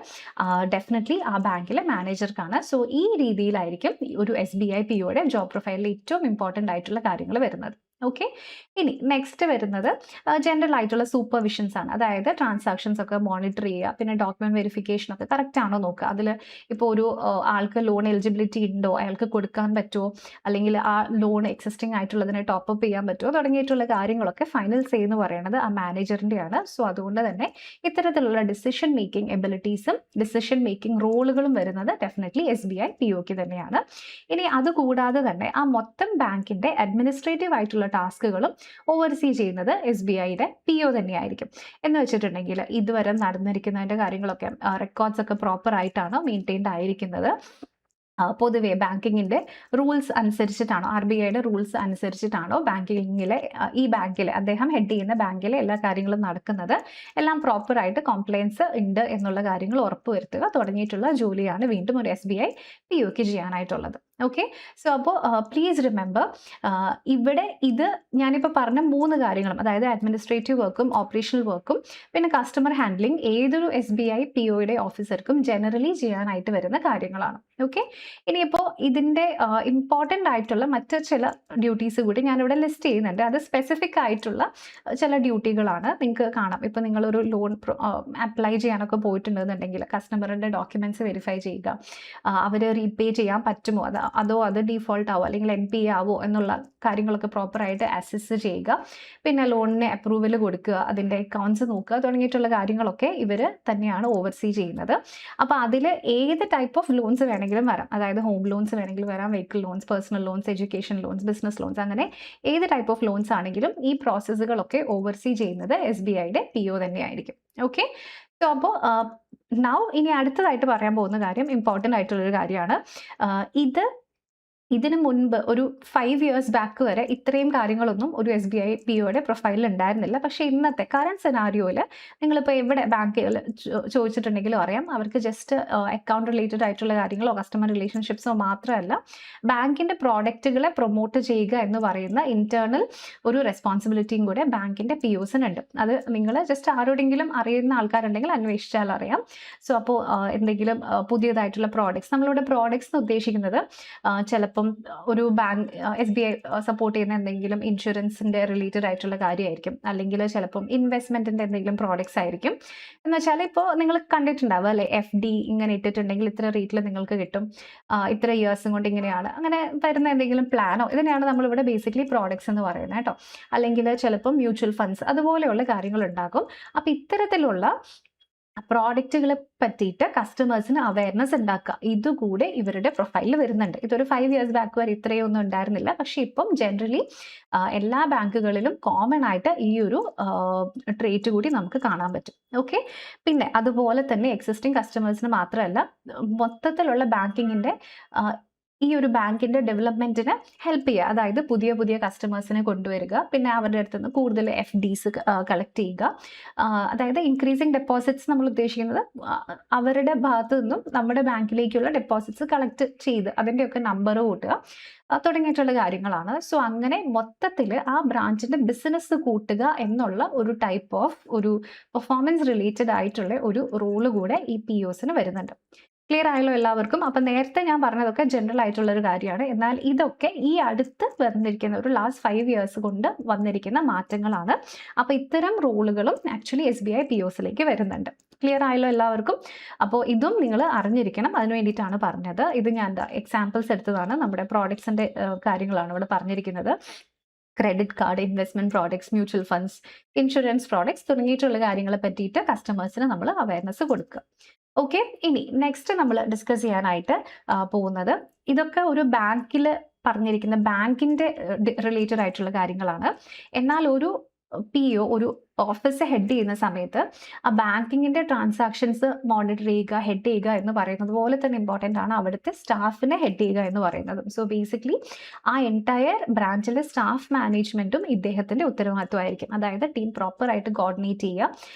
ഡെഫിനറ്റ്ലി ആ ബാങ്കിലെ മാനേജർക്കാണ്. സോ ഈ രീതിയിലായിരിക്കും ഒരു SBI POയുടെ ജോബ് പ്രൊഫൈലിൽ ഏറ്റവും ഇമ്പോർട്ടൻ്റ് ആയിട്ടുള്ള കാര്യങ്ങൾ വരുന്നത്. ഓക്കെ, ഇനി നെക്സ്റ്റ് വരുന്നത് ജനറൽ ആയിട്ടുള്ള സൂപ്പർവിഷൻസ് ആണ്. അതായത് ട്രാൻസാക്ഷൻസ് ഒക്കെ മോണിറ്റർ ചെയ്യുക, പിന്നെ ഡോക്യുമെന്റ് വെരിഫിക്കേഷൻ ഒക്കെ കറക്റ്റ് ആണോ നോക്കുക. അതിൽ ഇപ്പോൾ ഒരു ആൾക്ക് ലോൺ എലിജിബിലിറ്റി ഉണ്ടോ, അയാൾക്ക് കൊടുക്കാൻ പറ്റുമോ, അല്ലെങ്കിൽ ആ ലോൺ എക്സിസ്റ്റിംഗ് ആയിട്ടുള്ളതിനെ ടോപ്പ് അപ്പ് ചെയ്യാൻ പറ്റുമോ തുടങ്ങിയിട്ടുള്ള കാര്യങ്ങളൊക്കെ ഫൈനൽ സേ എന്ന് പറയുന്നത് ആ മാനേജറിൻ്റെയാണ്. സോ അതുകൊണ്ട് തന്നെ ഇത്തരത്തിലുള്ള ഡിസിഷൻ മേക്കിംഗ് എബിലിറ്റീസും ഡിസിഷൻ മേക്കിംഗ് റോളുകളും വരുന്നത് ഡെഫിനറ്റ്ലി SBI POയ്ക്ക് തന്നെയാണ്. ഇനി അതുകൂടാതെ തന്നെ ആ മൊത്തം ബാങ്കിൻ്റെ അഡ്മിനിസ്ട്രേറ്റീവ് ആയിട്ടുള്ള ടാസ്കുകളും ഓവർസീ ചെയ്യുന്നത് SBIയുടെ PO തന്നെയായിരിക്കും. എന്ന് വെച്ചിട്ടുണ്ടെങ്കിൽ ഇതുവരെ നടന്നിരിക്കുന്നതിൻ്റെ കാര്യങ്ങളൊക്കെ റെക്കോർഡ്സ് ഒക്കെ പ്രോപ്പർ ആയിട്ടാണോ മെയിൻറ്റെയിൻഡ് ആയിരിക്കുന്നത്, പൊതുവെ ബാങ്കിങ്ങിൻ്റെ റൂൾസ് അനുസരിച്ചിട്ടാണോ, RBIയുടെ റൂൾസ് അനുസരിച്ചിട്ടാണോ ബാങ്കിങ്ങിലെ ഈ ബാങ്കിൽ അദ്ദേഹം ഹെഡ് ചെയ്യുന്ന ബാങ്കിലെ എല്ലാ കാര്യങ്ങളും നടക്കുന്നത്, എല്ലാം പ്രോപ്പറായിട്ട് കോംപ്ലയൻസ് ഉണ്ട് എന്നുള്ള കാര്യങ്ങൾ ഉറപ്പുവരുത്തുക തുടങ്ങിയിട്ടുള്ള ജോലിയാണ് വീണ്ടും ഒരു SBI POക്ക് ചെയ്യാനായിട്ടുള്ളത്. ഓക്കെ, സോ അപ്പോൾ പ്ലീസ് റിമെമ്പർ, ഇവിടെ ഇത് ഞാനിപ്പോൾ പറഞ്ഞ 3 കാര്യങ്ങളും, അതായത് അഡ്മിനിസ്ട്രേറ്റീവ് വർക്കും ഓപ്പറേഷണൽ വർക്കും പിന്നെ കസ്റ്റമർ ഹാൻഡ്ലിംഗ് ഏതൊരു SBI POയുടെ ഓഫീസർക്കും ജനറലി ചെയ്യാനായിട്ട് വരുന്ന കാര്യങ്ങളാണ്. ഓക്കെ, ഇനിയിപ്പോൾ ഇതിൻ്റെ ഇമ്പോർട്ടൻ്റ് ആയിട്ടുള്ള മറ്റ് ചില ഡ്യൂട്ടീസ് കൂടി ഞാനിവിടെ ലിസ്റ്റ് ചെയ്യുന്നുണ്ട്. അത് സ്പെസിഫിക് ആയിട്ടുള്ള ചില ഡ്യൂട്ടികളാണ്. നിങ്ങൾക്ക് കാണാം, ഇപ്പോൾ നിങ്ങളൊരു ലോൺ അപ്ലൈ ചെയ്യാനൊക്കെ പോയിട്ടുണ്ടെന്നുണ്ടെങ്കിൽ കസ്റ്റമറിൻ്റെ ഡോക്യുമെൻറ്റ്സ് വെരിഫൈ ചെയ്യുക, അവർ റീപേ ചെയ്യാൻ പറ്റുമോ, അതോ അത് ഡീഫോൾട്ട് ആവോ അല്ലെങ്കിൽ NPA ആവോ എന്നുള്ള കാര്യങ്ങളൊക്കെ പ്രോപ്പറായിട്ട് അസസ് ചെയ്യുക, പിന്നെ ലോണിന് അപ്രൂവൽ കൊടുക്കുക, അതിൻ്റെ അക്കൗണ്ട്സ് നോക്കുക തുടങ്ങിയിട്ടുള്ള കാര്യങ്ങളൊക്കെ ഇവർ തന്നെയാണ് ഓവർസീ ചെയ്യുന്നത്. അപ്പോൾ അതിൽ ഏത് ടൈപ്പ് ഓഫ് ലോൺസ് വേണമെങ്കിലും വരാം, അതായത് ഹോം ലോൺസ് വേണമെങ്കിൽ വരാം, vehicle loans, personal loans, education loans, business loans, അങ്ങനെ ഏത് ടൈപ്പ് ഓഫ് ലോൺസ് ആണെങ്കിലും ഈ പ്രോസസ്സുകളൊക്കെ ഓവർസീ ചെയ്യുന്നത് SBIയുടെ PO തന്നെയായിരിക്കും. ഓക്കെ, സോ അപ്പോൾ ഇനി അടുത്തതായിട്ട് പറയാൻ പോകുന്ന കാര്യം ഇമ്പോർട്ടൻ്റ് ആയിട്ടുള്ളൊരു കാര്യമാണ്. ഇതിനു മുൻപ് ഒരു 5 years ബാക്ക് വരെ ഇത്രയും കാര്യങ്ങളൊന്നും ഒരു SBI POയുടെ പ്രൊഫൈലിൽ ഉണ്ടായിരുന്നില്ല. പക്ഷേ ഇന്നത്തെ കറണ്ട് സെനാരിയോയിൽ നിങ്ങളിപ്പോൾ എവിടെ ബാങ്കുകൾ ചോദിച്ചിട്ടുണ്ടെങ്കിലും അറിയാം, അവർക്ക് ജസ്റ്റ് അക്കൗണ്ട് റിലേറ്റഡ് ആയിട്ടുള്ള കാര്യങ്ങളോ കസ്റ്റമർ റിലേഷൻഷിപ്സോ മാത്രമല്ല, ബാങ്കിൻ്റെ പ്രോഡക്റ്റുകളെ പ്രൊമോട്ട് ചെയ്യുക എന്ന് പറയുന്ന ഇന്റേണൽ ഒരു റെസ്പോൺസിബിലിറ്റിയും കൂടെ ബാങ്കിൻ്റെ POസിനുണ്ട്. അത് നിങ്ങൾ ജസ്റ്റ് ആരോടെങ്കിലും അറിയുന്ന ആൾക്കാരുണ്ടെങ്കിൽ അന്വേഷിച്ചാൽ അറിയാം. സോ അപ്പോൾ എന്തെങ്കിലും പുതിയതായിട്ടുള്ള പ്രോഡക്ട്സ്, നമ്മളിവിടെ പ്രോഡക്ട്സ് എന്ന് ഉദ്ദേശിക്കുന്നത് ചിലപ്പം ഒരു ബാങ്ക് SBI സപ്പോർട്ട് ചെയ്യുന്ന എന്തെങ്കിലും ഇൻഷുറൻസിൻ്റെ റിലേറ്റഡ് ആയിട്ടുള്ള കാര്യമായിരിക്കും, അല്ലെങ്കിൽ ചിലപ്പം ഇൻവെസ്റ്റ്മെൻറ്റിൻ്റെ എന്തെങ്കിലും പ്രോഡക്ട്സ് ആയിരിക്കും. എന്ന് വെച്ചാൽ ഇപ്പോൾ നിങ്ങൾ കണ്ടിട്ടുണ്ടാവുക അല്ലേ, FD ഇങ്ങനെ ഇട്ടിട്ടുണ്ടെങ്കിൽ ഇത്ര റേറ്റിൽ നിങ്ങൾക്ക് കിട്ടും, ഇത്ര ഇയേഴ്സും കൊണ്ട് ഇങ്ങനെയാണ്, അങ്ങനെ വരുന്ന എന്തെങ്കിലും പ്ലാനോ, ഇതിനെയാണ് നമ്മളിവിടെ ബേസിക്കലി പ്രോഡക്ട്സ് എന്ന് പറയുന്നത് കേട്ടോ. അല്ലെങ്കിൽ ചിലപ്പം മ്യൂച്വൽ ഫണ്ട്സ് അതുപോലെയുള്ള കാര്യങ്ങളുണ്ടാകും. അപ്പോൾ ഇത്തരത്തിലുള്ള പ്രോഡക്റ്റുകളെ പറ്റിയിട്ട് കസ്റ്റമേഴ്സിന് അവയർനെസ് ഉണ്ടാക്കുക, ഇതുകൂടെ ഇവരുടെ പ്രൊഫൈലിൽ വരുന്നുണ്ട്. ഇതൊരു 5 years ബാക്ക് വരെ ഇത്രയൊന്നും ഉണ്ടായിരുന്നില്ല, പക്ഷേ ഇപ്പം ജനറലി എല്ലാ ബാങ്കുകളിലും കോമൺ ആയിട്ട് ഈ ഒരു ട്രേറ്റ് കൂടി നമുക്ക് കാണാൻ പറ്റും. ഓക്കെ, പിന്നെ അതുപോലെ തന്നെ എക്സിസ്റ്റിംഗ് കസ്റ്റമേഴ്സിന് മാത്രമല്ല, മൊത്തത്തിലുള്ള ബാങ്കിങ്ങിൻ്റെ ഈ ഒരു ബാങ്കിൻ്റെ ഡെവലപ്മെൻറ്റിന് ഹെൽപ്പ് ചെയ്യുക, അതായത് പുതിയ പുതിയ കസ്റ്റമേഴ്സിനെ കൊണ്ടുവരിക, പിന്നെ അവരുടെ അടുത്ത് നിന്ന് കൂടുതൽ FDs കളക്ട് ചെയ്യുക, അതായത് ഇൻക്രീസിങ് ഡെപ്പോസിറ്റ്സ് നമ്മൾ ഉദ്ദേശിക്കുന്നത് അവരുടെ ഭാഗത്തു നിന്നും നമ്മുടെ ബാങ്കിലേക്കുള്ള ഡെപ്പോസിറ്റ്സ് കളക്ട് ചെയ്ത് അതിൻ്റെയൊക്കെ നമ്പർ കൂട്ടുക തുടങ്ങിയിട്ടുള്ള കാര്യങ്ങളാണ്. സോ അങ്ങനെ മൊത്തത്തിൽ ആ ബ്രാഞ്ചിൻ്റെ ബിസിനസ് കൂട്ടുക എന്നുള്ള ഒരു ടൈപ്പ് ഓഫ് ഒരു പെർഫോമൻസ് റിലേറ്റഡ് ആയിട്ടുള്ള ഒരു റോള് കൂടെ ഈ POസിന് വരുന്നുണ്ട്. ക്ലിയർ ആയല്ലോ എല്ലാവർക്കും? അപ്പം നേരത്തെ ഞാൻ പറഞ്ഞതൊക്കെ ജനറൽ ആയിട്ടുള്ളൊരു കാര്യമാണ്. എന്നാൽ ഇതൊക്കെ ഈ അടുത്ത് വന്നിരിക്കുന്ന ഒരു ലാസ്റ്റ് 5 years കൊണ്ട് വന്നിരിക്കുന്ന മാറ്റങ്ങളാണ്. അപ്പോൾ ഇത്തരം റോളുകളും ആക്ച്വലി SBI POസിലേക്ക് വരുന്നുണ്ട്. ക്ലിയർ ആയല്ലോ എല്ലാവർക്കും? അപ്പോൾ ഇതും നിങ്ങൾ അറിഞ്ഞിരിക്കണം, അതിന് വേണ്ടിയിട്ടാണ് പറഞ്ഞത്. ഇത് ഞാൻ എക്സാമ്പിൾസ് എടുത്തതാണ്, നമ്മുടെ പ്രോഡക്ട്സിൻ്റെ കാര്യങ്ങളാണ് ഇവിടെ പറഞ്ഞിരിക്കുന്നത്. Credit card, investment products, mutual funds, insurance products തുടങ്ങിയിട്ടുള്ള കാര്യങ്ങളെ പറ്റിയിട്ട് കസ്റ്റമേഴ്സിന് നമ്മൾ അവയർനെസ് കൊടുക്കുക. ഓക്കെ, ഇനി നെക്സ്റ്റ് നമ്മൾ ഡിസ്കസ് ചെയ്യാനായിട്ട് പോകുന്നത്, ഇതൊക്കെ ഒരു ബാങ്കിൽ പറഞ്ഞിരിക്കുന്ന ബാങ്കിൻ്റെ റിലേറ്റഡ് ആയിട്ടുള്ള കാര്യങ്ങളാണ്. എന്നാൽ ഒരു PO ഒരു ഓഫീസ് ഹെഡ് ചെയ്യുന്ന സമയത്ത് ആ ബാങ്കിങ്ങിൻ്റെ ട്രാൻസാക്ഷൻസ് മോണിറ്റർ ചെയ്യുക, ഹെഡ് ചെയ്യുക എന്ന് പറയുന്നത് പോലെ തന്നെ ഇമ്പോർട്ടൻ്റ് ആണ് അവിടുത്തെ സ്റ്റാഫിനെ ഹെഡ് ചെയ്യുക എന്ന് പറയുന്നത്. സോ ബേസിക്കലി ആ എൻറ്റയർ ബ്രാഞ്ചിലെ സ്റ്റാഫ് മാനേജ്മെൻറ്റും ഇദ്ദേഹത്തിൻ്റെ ഉത്തരവാദിത്വമായിരിക്കും. അതായത് ടീം പ്രോപ്പറായിട്ട് കോർഡിനേറ്റ് ചെയ്യുക,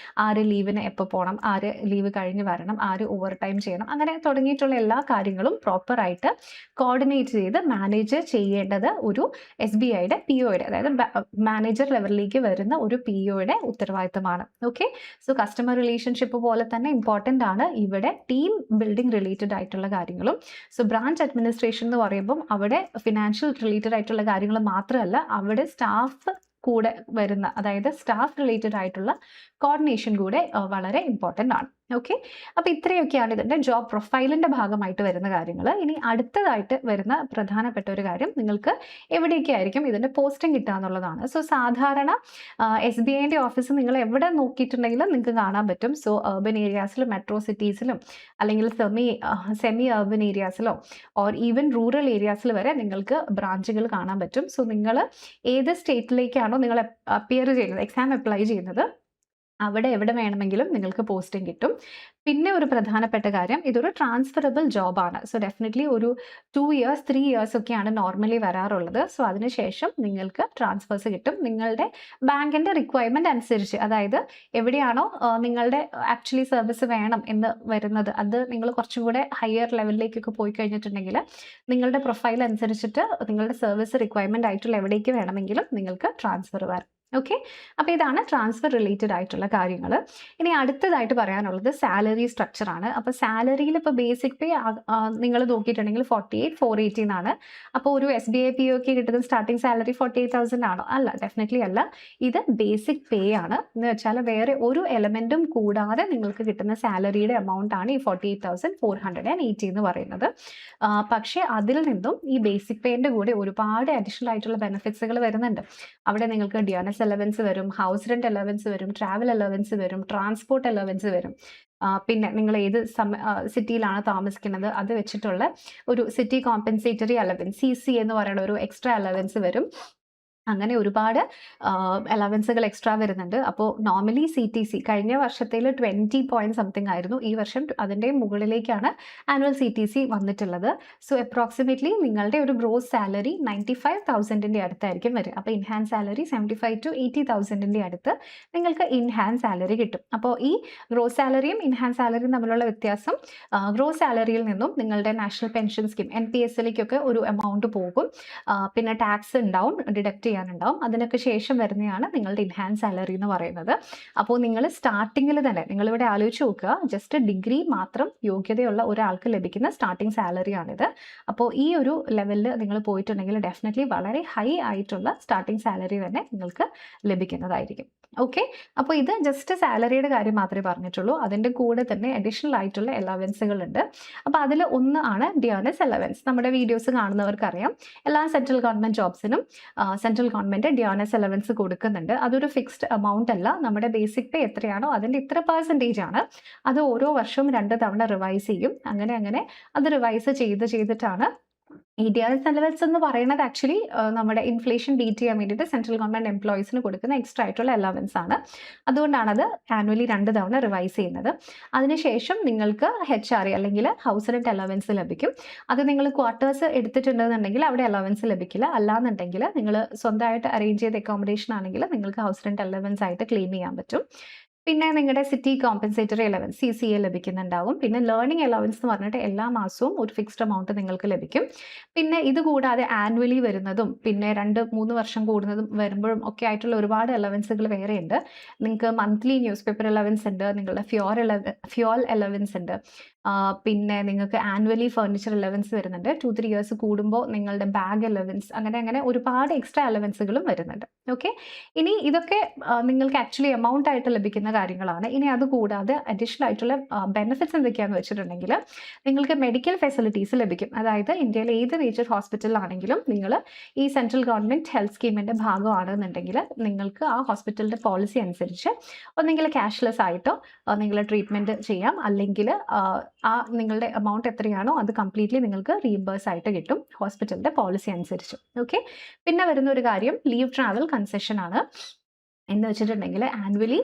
ആര് ലീവിന് എപ്പോൾ പോകണം, ആര് ലീവ് കഴിഞ്ഞ് വരണം, ആര് ഓവർ ടൈം ചെയ്യണം, അങ്ങനെ തുടങ്ങിയിട്ടുള്ള എല്ലാ കാര്യങ്ങളും പ്രോപ്പറായിട്ട് കോർഡിനേറ്റ് ചെയ്ത് മാനേജ് ചെയ്യേണ്ടത് ഒരു SBIയുടെ POയുടെ, അതായത് മാനേജർ ലെവലിലേക്ക് വരുന്ന ഒരു POയുടെ ഉത്തരവാദിത്തമാണ്. ഓക്കെ, സോ കസ്റ്റമർ റിലേഷൻഷിപ്പ് പോലെ തന്നെ ഇമ്പോർട്ടൻ്റ് ആണ് ഇവിടെ ടീം ബിൽഡിംഗ് റിലേറ്റഡ് ആയിട്ടുള്ള കാര്യങ്ങളും. സോ ബ്രാഞ്ച് അഡ്മിനിസ്ട്രേഷൻ എന്ന് പറയുമ്പം അവിടെ ഫിനാൻഷ്യൽ റിലേറ്റഡ് ആയിട്ടുള്ള കാര്യങ്ങൾ മാത്രമല്ല, അവിടെ സ്റ്റാഫ് കൂടെ വരുന്ന, അതായത് സ്റ്റാഫ് റിലേറ്റഡ് ആയിട്ടുള്ള കോർഡിനേഷൻ കൂടെ വളരെ ഇമ്പോർട്ടൻ്റ് ആണ്. ഓക്കെ, അപ്പോൾ ഇത്രയൊക്കെയാണ് ഇതിൻ്റെ ജോബ് പ്രൊഫൈലിൻ്റെ ഭാഗമായിട്ട് വരുന്ന കാര്യങ്ങൾ. ഇനി അടുത്തതായിട്ട് വരുന്ന പ്രധാനപ്പെട്ട ഒരു കാര്യം, നിങ്ങൾക്ക് എവിടെയൊക്കെ ആയിരിക്കും ഇതിൻ്റെ പോസ്റ്റിംഗ് കിട്ടുക എന്നുള്ളതാണ്. സോ സാധാരണ SBIൻ്റെ ഓഫീസ് നിങ്ങൾ എവിടെ നോക്കിയിട്ടുണ്ടെങ്കിലും നിങ്ങൾക്ക് കാണാൻ പറ്റും. സോ അർബൻ ഏരിയാസിലും മെട്രോ സിറ്റീസിലും അല്ലെങ്കിൽ സെമി അർബൻ ഏരിയാസിലോ ഓർ ഈവൻ റൂറൽ ഏരിയാസിൽ വരെ നിങ്ങൾക്ക് ബ്രാഞ്ചുകൾ കാണാൻ പറ്റും. സോ നിങ്ങൾ ഏത് സ്റ്റേറ്റിലേക്കാണോ നിങ്ങൾ അപ്പിയർ ചെയ്യുന്നത്, എക്സാം അപ്ലൈ ചെയ്യുന്നത്, അവിടെ എവിടെ വേണമെങ്കിലും നിങ്ങൾക്ക് പോസ്റ്റിംഗ് കിട്ടും. പിന്നെ ഒരു പ്രധാനപ്പെട്ട കാര്യം, ഇതൊരു ട്രാൻസ്ഫറബിൾ ജോബാണ്. സോ ഡെഫിനിറ്റ്ലി ഒരു 2 ഇയേഴ്സ് 3 ഇയേഴ്സ് ഒക്കെയാണ് നോർമലി വരാറുള്ളത്. സോ അതിനുശേഷം നിങ്ങൾക്ക് ട്രാൻസ്ഫേഴ്സ് കിട്ടും. നിങ്ങളുടെ ബാങ്കിന്റെ റിക്വയർമെന്റ് അനുസരിച്ച്, അതായത് എവിടെയാണോ നിങ്ങളുടെ ആക്ച്വലി സർവീസ് വേണം എന്ന് വരുന്നത്, അത് നിങ്ങൾ കുറച്ചും കൂടെ ഹയർ ലെവലിലേക്കൊക്കെ പോയി കഴിഞ്ഞിട്ടുണ്ടെങ്കിൽ നിങ്ങളുടെ പ്രൊഫൈൽ അനുസരിച്ചിട്ട് നിങ്ങളുടെ സർവീസ് റിക്വയർമെന്റ് ആയിട്ടുള്ള എവിടേക്ക് വേണമെങ്കിലും നിങ്ങൾക്ക് ട്രാൻസ്ഫർ വരാം. ഓക്കെ, അപ്പോൾ ഇതാണ് ട്രാൻസ്ഫർ റിലേറ്റഡ് ആയിട്ടുള്ള കാര്യങ്ങൾ. ഇനി അടുത്തതായിട്ട് പറയാനുള്ളത് സാലറി സ്ട്രക്ചർ ആണ്. അപ്പോൾ സാലറിയിൽ ഇപ്പോൾ ബേസിക് പേ നിങ്ങൾ നോക്കിയിട്ടുണ്ടെങ്കിൽ 48,480 എന്നാണ്. അപ്പോൾ ഒരു SBI PO കിട്ടുന്ന സ്റ്റാർട്ടിംഗ് സാലറി 48,000 ആണോ? അല്ല, ഡെഫിനറ്റ്ലി അല്ല. ഇത് ബേസിക് പേ ആണ്. എന്ന് വെച്ചാൽ വേറെ ഒരു എലമെന്റും കൂടാതെ നിങ്ങൾക്ക് കിട്ടുന്ന സാലറിയുടെ എമൗണ്ട് ആണ് ഈ 48,480 എന്ന് പറയുന്നത്. പക്ഷേ അതിൽ നിന്നും ഈ ബേസിക് പേന്റെ കൂടെ ഒരുപാട് അഡീഷണൽ ആയിട്ടുള്ള ബെനിഫിറ്റ്സുകൾ വരുന്നുണ്ട്. അവിടെ നിങ്ങൾക്ക് DNS അലവൻസ് വരും, ഹൗസ് റെന്റ് അലവൻസ് വരും, ട്രാവൽ അലവൻസ് വരും, ട്രാൻസ്പോർട്ട് അലവൻസ് വരും. പിന്നെ നിങ്ങൾ ഏത് സിറ്റിയിലാണ് താമസിക്കുന്നത് അത് വെച്ചിട്ടുള്ള ഒരു സിറ്റി കോമ്പൻസേറ്ററി അലവൻസ്, CC എന്ന് പറയുന്ന ഒരു എക്സ്ട്രാ അലവൻസ് വരും. അങ്ങനെ ഒരുപാട് അലവൻസുകൾ എക്സ്ട്രാ വരുന്നുണ്ട്. അപ്പോൾ നോർമലി CTC കഴിഞ്ഞ വർഷത്തിൽ 20 പോയിന്റ് സംതിങ് ആയിരുന്നു. ഈ വർഷം അതിൻ്റെ മുകളിലേക്കാണ് ആനുവൽ CTC വന്നിട്ടുള്ളത്. സോ അപ്രോക്സിമേറ്റ്ലി നിങ്ങളുടെ ഒരു ഗ്രോസ് സാലറി 95,000ൻ്റെ അടുത്തായിരിക്കും വരിക. അപ്പോൾ ഇൻഹാൻസ് സാലറി 75,000 to 80,000ൻ്റെ അടുത്ത് നിങ്ങൾക്ക് ഇൻഹാൻസ് സാലറി കിട്ടും. അപ്പോൾ ഈ ഗ്രോസ് സാലറിയും ഇൻഹാൻസ് സാലറിയും തമ്മിലുള്ള വ്യത്യാസം, ഗ്രോസ് സാലറിയിൽ നിന്നും നിങ്ങളുടെ നാഷണൽ പെൻഷൻ സ്കീം NPS-ലേക്കൊക്കെ ഒരു എമൗണ്ട് പോകും. പിന്നെ ടാക്സ് ഉണ്ടാവും, ഡിഡക്ട് ചെയ്യാനുണ്ടാവും. അതിനൊക്കെ ശേഷം വരുന്നതാണ് നിങ്ങളുടെ ഇൻഹാൻസ് സാലറി എന്ന് പറയുന്നത്. അപ്പോൾ നിങ്ങൾ സ്റ്റാർട്ടിങ്ങിൽ തന്നെ നിങ്ങളിവിടെ ആലോചിച്ച് നോക്കുക, ജസ്റ്റ് ഡിഗ്രി മാത്രം യോഗ്യതയുള്ള ഒരാൾക്ക് ലഭിക്കുന്ന സ്റ്റാർട്ടിംഗ് സാലറിയാണിത്. അപ്പോൾ ഈ ഒരു ലെവലിൽ നിങ്ങൾ പോയിട്ടുണ്ടെങ്കിൽ ഡെഫിനറ്റ്ലി വളരെ ഹൈ ആയിട്ടുള്ള സ്റ്റാർട്ടിംഗ് സാലറി തന്നെ നിങ്ങൾക്ക് ലഭിക്കുന്നതായിരിക്കും. ഓക്കെ, അപ്പോൾ ഇത് ജസ്റ്റ് സാലറിയുടെ കാര്യം മാത്രമേ പറഞ്ഞിട്ടുള്ളൂ. അതിൻ്റെ കൂടെ തന്നെ അഡീഷണൽ ആയിട്ടുള്ള അലവൻസുകൾ ഉണ്ട്. അപ്പോൾ അതിൽ ഒന്ന് ആണ് DNS അലവൻസ്. നമ്മുടെ വീഡിയോസ് കാണുന്നവർക്കറിയാം, എല്ലാ സെൻട്രൽ ഗവൺമെൻറ് ജോബ്സിനും സെൻട്രൽ ഗവൺമെൻറ് DNS അലവൻസ് കൊടുക്കുന്നുണ്ട്. അതൊരു ഫിക്സ്ഡ് എമൗണ്ട് അല്ല. നമ്മുടെ ബേസിക് പേ എത്രയാണോ അതിൻ്റെ ഇത്ര പെർസെൻറ്റേജ് ആണ്. അത് ഓരോ വർഷവും 2 തവണ റിവൈസ് ചെയ്യും. അങ്ങനെ അത് റിവൈസ് ചെയ്തിട്ടാണ് ഈ DNS അലവൻസ് എന്ന് പറയുന്നത് ആക്ച്വലി നമ്മുടെ ഇൻഫ്ലേഷൻ ബീറ്റ് ചെയ്യാൻ വേണ്ടിയിട്ട് സെൻട്രൽ ഗവൺമെൻറ് എംപ്ലോയീസിന് കൊടുക്കുന്ന എക്സ്ട്രാ ആയിട്ടുള്ള അലവൻസ് ആണ്. അതുകൊണ്ടാണ് അത് ആനുവലി 2 തവണ റിവൈസ് ചെയ്യുന്നത്. അതിനുശേഷം നിങ്ങൾക്ക് HRA അല്ലെങ്കിൽ ഹൗസ് റെന്റ് അലവൻസ് ലഭിക്കും. അത് നിങ്ങൾ ക്വാർട്ടേഴ്സ് എടുത്തിട്ടുണ്ടെന്നുണ്ടെങ്കിൽ അവിടെ അലവൻസ് ലഭിക്കില്ല. അല്ലാന്നുണ്ടെങ്കിൽ നിങ്ങൾ സ്വന്തമായിട്ട് അറേഞ്ച് ചെയ്ത അക്കോമഡേഷൻ ആണെങ്കിൽ നിങ്ങൾക്ക് ഹൗസ് റെന്റ് അലവൻസ് ആയിട്ട് ക്ലെയിം ചെയ്യാൻ പറ്റും. പിന്നെ നിങ്ങളുടെ സിറ്റി കോമ്പൻസേറ്ററി അലവൻസ് CCA ലഭിക്കുന്നുണ്ടാവും. പിന്നെ ലേണിംഗ് അലവൻസ് എന്ന് പറഞ്ഞിട്ട് എല്ലാ മാസവും ഒരു ഫിക്സ്ഡ് എമൗണ്ട് നിങ്ങൾക്ക് ലഭിക്കും. പിന്നെ ഇത് കൂടാതെ ആനുവലി വരുന്നതും പിന്നെ 2-3 വർഷം കൂടുന്നതും വരുമ്പോഴും ഒക്കെ ആയിട്ടുള്ള ഒരുപാട് അലവൻസുകൾ വേറെയുണ്ട്. നിങ്ങൾക്ക് മന്ത്ലി ന്യൂസ് പേപ്പർ അലവൻസ് ഉണ്ട്, നിങ്ങളുടെ ഫ്യോൽ അലവൻസ് ഉണ്ട്, പിന്നെ നിങ്ങൾക്ക് ആനുവലി ഫർണിച്ചർ അലവൻസ് വരുന്നുണ്ട്. 2-3 ഇയേഴ്സ് കൂടുമ്പോൾ നിങ്ങളുടെ ബാഗ് അലവൻസ്, അങ്ങനെ ഒരുപാട് എക്സ്ട്രാ അലവൻസുകളും വരുന്നുണ്ട്. ഓക്കെ, ഇനി ഇതൊക്കെ നിങ്ങൾക്ക് ആക്ച്വലി എമൗണ്ട് ആയിട്ട് ലഭിക്കുന്ന കാര്യങ്ങളാണ്. ഇനി അതുകൂടാതെ അഡീഷണൽ ആയിട്ടുള്ള ബെനിഫിറ്റ്സ് എന്തൊക്കെയാണെന്ന് വെച്ചിട്ടുണ്ടെങ്കിൽ നിങ്ങൾക്ക് മെഡിക്കൽ ഫെസിലിറ്റീസ് ലഭിക്കും. അതായത് ഇന്ത്യയിലെ ഏത് മേജർ ഹോസ്പിറ്റലിലാണെങ്കിലും നിങ്ങൾ ഈ സെൻട്രൽ ഗവൺമെൻറ് ഹെൽത്ത് സ്കീമിൻ്റെ ഭാഗമാണെന്നുണ്ടെങ്കിൽ നിങ്ങൾക്ക് ആ ഹോസ്പിറ്റലിൻ്റെ പോളിസി അനുസരിച്ച് ഒന്നെങ്കിൽ ക്യാഷ്ലെസ് ആയിട്ടോ നിങ്ങൾ ട്രീറ്റ്മെൻറ്റ് ചെയ്യാം, അല്ലെങ്കിൽ നിങ്ങളുടെ എമൗണ്ട് എത്രയാണോ അത് കംപ്ലീറ്റ്ലി നിങ്ങൾക്ക് റീഇംബേഴ്സ് ആയിട്ട് കിട്ടും ഹോസ്പിറ്റലിൻ്റെ പോളിസി അനുസരിച്ച്. ഓക്കെ, പിന്നെ വരുന്ന ഒരു കാര്യം ലീവ് ട്രാവൽ കൺസെഷൻ ആണ്. എന്ന് വെച്ചിട്ടുണ്ടെങ്കിൽ ആനുവലി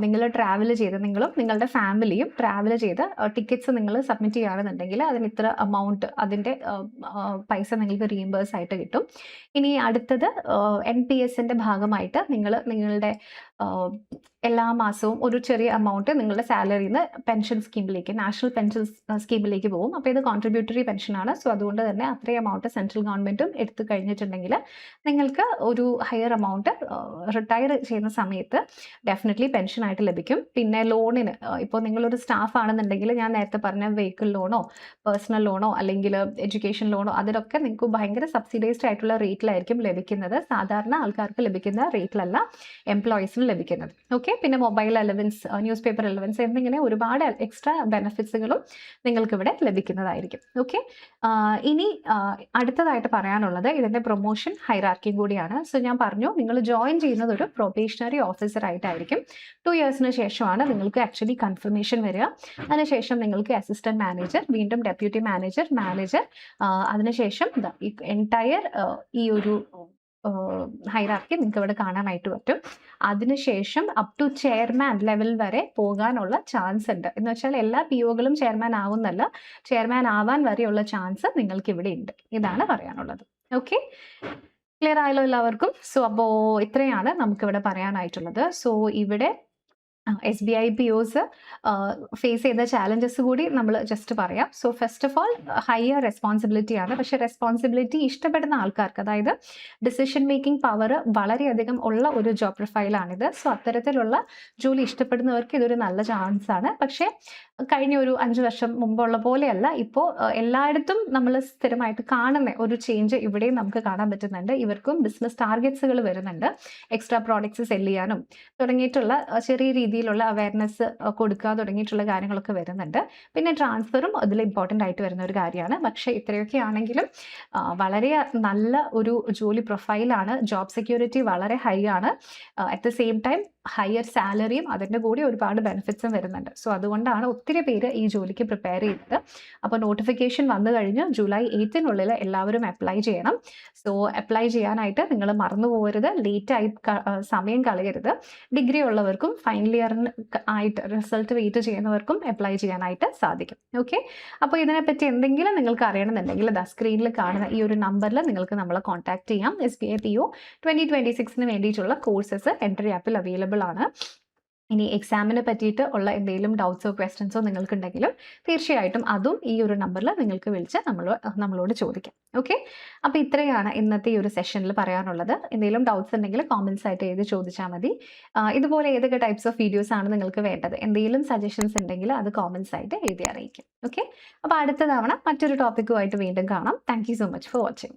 നിങ്ങൾ ട്രാവൽ ചെയ്ത് നിങ്ങളും നിങ്ങളുടെ ഫാമിലിയും ട്രാവൽ ചെയ്ത് ടിക്കറ്റ്സ് നിങ്ങൾ സബ്മിറ്റ് ചെയ്യുകയാണെന്നുണ്ടെങ്കിൽ അതിന് ഇത്ര എമൗണ്ട് അതിൻ്റെ പൈസ നിങ്ങൾക്ക് റീഇംബേഴ്സ് ആയിട്ട് കിട്ടും. ഇനി അടുത്തത് NPS-ൻ്റെ ഭാഗമായിട്ട് നിങ്ങളുടെ എല്ലാ മാസവും ഒരു ചെറിയ എമൗണ്ട് നിങ്ങളുടെ സാലറിയിൽ നിന്ന് പെൻഷൻ സ്കീമിലേക്ക്, നാഷണൽ പെൻഷൻ സ്കീമിലേക്ക് പോകും. അപ്പോൾ ഇത് കോൺട്രിബ്യൂട്ടറി പെൻഷനാണ്. സോ അതുകൊണ്ട് തന്നെ അത്രയും എമൗണ്ട് സെൻട്രൽ ഗവൺമെൻറ്റും എടുത്തു കഴിഞ്ഞിട്ടുണ്ടെങ്കിൽ നിങ്ങൾക്ക് ഒരു ഹയർ എമൗണ്ട് റിട്ടയർ ചെയ്യുന്ന സമയത്ത് ഡെഫിനറ്റ്ലി പെൻഷനായിട്ട് ലഭിക്കും. പിന്നെ ലോണിന് ഇപ്പോൾ നിങ്ങളൊരു സ്റ്റാഫ് ആണെന്നുണ്ടെങ്കിൽ ഞാൻ നേരത്തെ പറഞ്ഞ വെഹിക്കിൾ ലോണോ പേഴ്സണൽ ലോണോ അല്ലെങ്കിൽ എഡ്യൂക്കേഷൻ ലോണോ അതിലൊക്കെ നിങ്ങൾക്ക് ഭയങ്കര സബ്സിഡൈസ്ഡ് ആയിട്ടുള്ള റേറ്റിലായിരിക്കും ലഭിക്കുന്നത്. സാധാരണ ആൾക്കാർക്ക് ലഭിക്കുന്ന റേറ്റിലല്ല എംപ്ലോയീസിന് ലഭിക്കുന്നത്. ഓക്കെ, പിന്നെ mobile allowance, news paper allowance എന്നിങ്ങനെ ഒരുപാട് എക്സ്ട്രാ ബെനിഫിറ്റ്സുകളും നിങ്ങൾക്ക് ഇവിടെ ലഭിക്കുന്നതായിരിക്കും. ഓക്കെ, ഇനി അടുത്തതായിട്ട് പറയാനുള്ളത് ഇതിൻ്റെ പ്രൊമോഷൻ ഹൈറാർക്കിയും കൂടിയാണ്. സോ ഞാൻ പറഞ്ഞു, നിങ്ങൾ ജോയിൻ ചെയ്യുന്നത് ഒരു പ്രൊബേഷണറി ഓഫീസർ ആയിട്ടായിരിക്കും. 2 ഇയേഴ്സിന് ശേഷമാണ് നിങ്ങൾക്ക് ആക്ച്വലി കൺഫർമേഷൻ വരിക. അതിനുശേഷം നിങ്ങൾക്ക് അസിസ്റ്റന്റ് മാനേജർ, വീണ്ടും ഡെപ്യൂട്ടി മാനേജർ, അതിനുശേഷം എൻറ്റയർ ഈ ഒരു ഹൈറാർക്കി നിങ്ങൾക്ക് ഇവിടെ കാണാനായിട്ട് പറ്റും. അതിനുശേഷം അപ് ടു ചെയർമാൻ ലെവൽ വരെ പോകാനുള്ള ചാൻസ് ഉണ്ട്. എന്ന് വെച്ചാൽ എല്ലാ പിഒകളും ചെയർമാൻ ആവുന്നല്ല, ചെയർമാൻ ആവാൻ വരെയുള്ള ചാൻസ് നിങ്ങൾക്ക് ഇവിടെ ഉണ്ട്. ഇതാണ് പറയാനുള്ളത്. ഓക്കെ, ക്ലിയർ ആയല്ലോ എല്ലാവർക്കും? സോ അപ്പോൾ ഇത്രയാണ് നമുക്കിവിടെ പറയാനായിട്ടുള്ളത്. സോ ഇവിടെ SBI POs ഫേസ് ചെയ്ത ചാലഞ്ചസ് കൂടി നമ്മൾ ജസ്റ്റ് പറയാം. So first of all higher responsibility ആണ്. പക്ഷേ റെസ്പോൺസിബിലിറ്റി ഇഷ്ടപ്പെടുന്ന ആൾക്കാർക്ക്, അതായത് ഡിസിഷൻ മേക്കിംഗ് പവർ വളരെയധികം ഉള്ള ഒരു ജോബ് പ്രൊഫൈലാണിത്. സോ അത്തരത്തിലുള്ള ജോലി ഇഷ്ടപ്പെടുന്നവർക്ക് ഇതൊരു നല്ല ചാൻസ് ആണ്. പക്ഷേ കഴിഞ്ഞ ഒരു 5 വർഷം മുമ്പുള്ള പോലെയല്ല, ഇപ്പോൾ എല്ലായിടത്തും നമ്മൾ സ്ഥിരമായിട്ട് കാണുന്ന ഒരു ചേഞ്ച് ഇവിടെയും നമുക്ക് കാണാൻ പറ്റുന്നുണ്ട്. ഇവർക്കും ബിസിനസ് ടാർഗറ്റ്സുകൾ വരുന്നുണ്ട്, എക്സ്ട്രാ പ്രോഡക്ട്സ് സെല് ചെയ്യാനും തുടങ്ങിയിട്ടുള്ള ചെറിയ രീതിയിലുള്ള അവയർനെസ് കൊടുക്കുക തുടങ്ങിയിട്ടുള്ള കാര്യങ്ങളൊക്കെ വരുന്നുണ്ട്. പിന്നെ ട്രാൻസ്ഫറും അതിൽ ഇമ്പോർട്ടൻ്റ് ആയിട്ട് വരുന്ന ഒരു കാര്യമാണ്. പക്ഷേ ഇത്രയൊക്കെ ആണെങ്കിലും വളരെ നല്ല ഒരു ജോലി പ്രൊഫൈലാണ്. ജോബ് സെക്യൂരിറ്റി വളരെ ഹൈ ആണ്. At the same time higher സാലറിയും അതിൻ്റെ കൂടി ഒരുപാട് ബെനിഫിറ്റ്സും വരുന്നുണ്ട്. സോ അതുകൊണ്ടാണ് ഒത്തിരി പേര് ഈ ജോലിക്ക് പ്രിപ്പയർ ചെയ്തത്. അപ്പോൾ നോട്ടിഫിക്കേഷൻ വന്നു കഴിഞ്ഞ് ജൂലൈ 8-നുള്ളിൽ എല്ലാവരും അപ്ലൈ ചെയ്യണം. സോ അപ്ലൈ ചെയ്യാനായിട്ട് നിങ്ങൾ മറന്നു പോകരുത്, ലേറ്റായി സമയം കളയരുത്. ഡിഗ്രി ഉള്ളവർക്കും ഫൈനൽ ഇയറിന് ആയിട്ട് റിസൾട്ട് വെയിറ്റ് ചെയ്യുന്നവർക്കും അപ്ലൈ ചെയ്യാനായിട്ട് സാധിക്കും. ഓക്കെ, അപ്പോൾ ഇതിനെപ്പറ്റി എന്തെങ്കിലും നിങ്ങൾക്ക് അറിയണമെന്നുണ്ടെങ്കിൽ സ്ക്രീനിൽ കാണുന്ന ഈ ഒരു നമ്പറിൽ നിങ്ങൾക്ക് നമ്മളെ കോൺടാക്ട് ചെയ്യാം. SBI PO 2026 വേണ്ടിയിട്ടുള്ള കോഴ്സസ് എൻട്രി ആപ്പിൽ അവൈലബിൾ ആണ്. ഇനി എക്സാമിനെ പറ്റിയിട്ട് ഉള്ള എന്തെങ്കിലും ഡൗട്ട്സോ ക്വസ്റ്റ്യൻസോ നിങ്ങൾക്കുണ്ടെങ്കിലും തീർച്ചയായിട്ടും അതും ഈ ഒരു നമ്പറിൽ നിങ്ങൾക്ക് വിളിച്ച് നമ്മളോട് ചോദിക്കാം. ഓക്കെ, അപ്പോൾ ഇത്രയാണ് ഇന്നത്തെ ഈ ഒരു സെഷനിൽ പറയാനുള്ളത്. എന്തെങ്കിലും ഡൗട്ട്സ് ഉണ്ടെങ്കിൽ കോമൻസ് ആയിട്ട് എഴുതി ചോദിച്ചാൽ മതി. ഇതുപോലെ ഏതൊക്കെ ടൈപ്സ് ഓഫ് വീഡിയോസ് ആണ് നിങ്ങൾക്ക് വേണ്ടത്, എന്തെങ്കിലും സജഷൻസ് ഉണ്ടെങ്കിൽ അത് കോമൻസ് ആയിട്ട് എഴുതി അറിയിക്കും. ഓക്കെ, അപ്പോൾ അടുത്ത തവണ മറ്റൊരു ടോപ്പിക്കുമായിട്ട് വീണ്ടും കാണാം. Thank you so much for watching.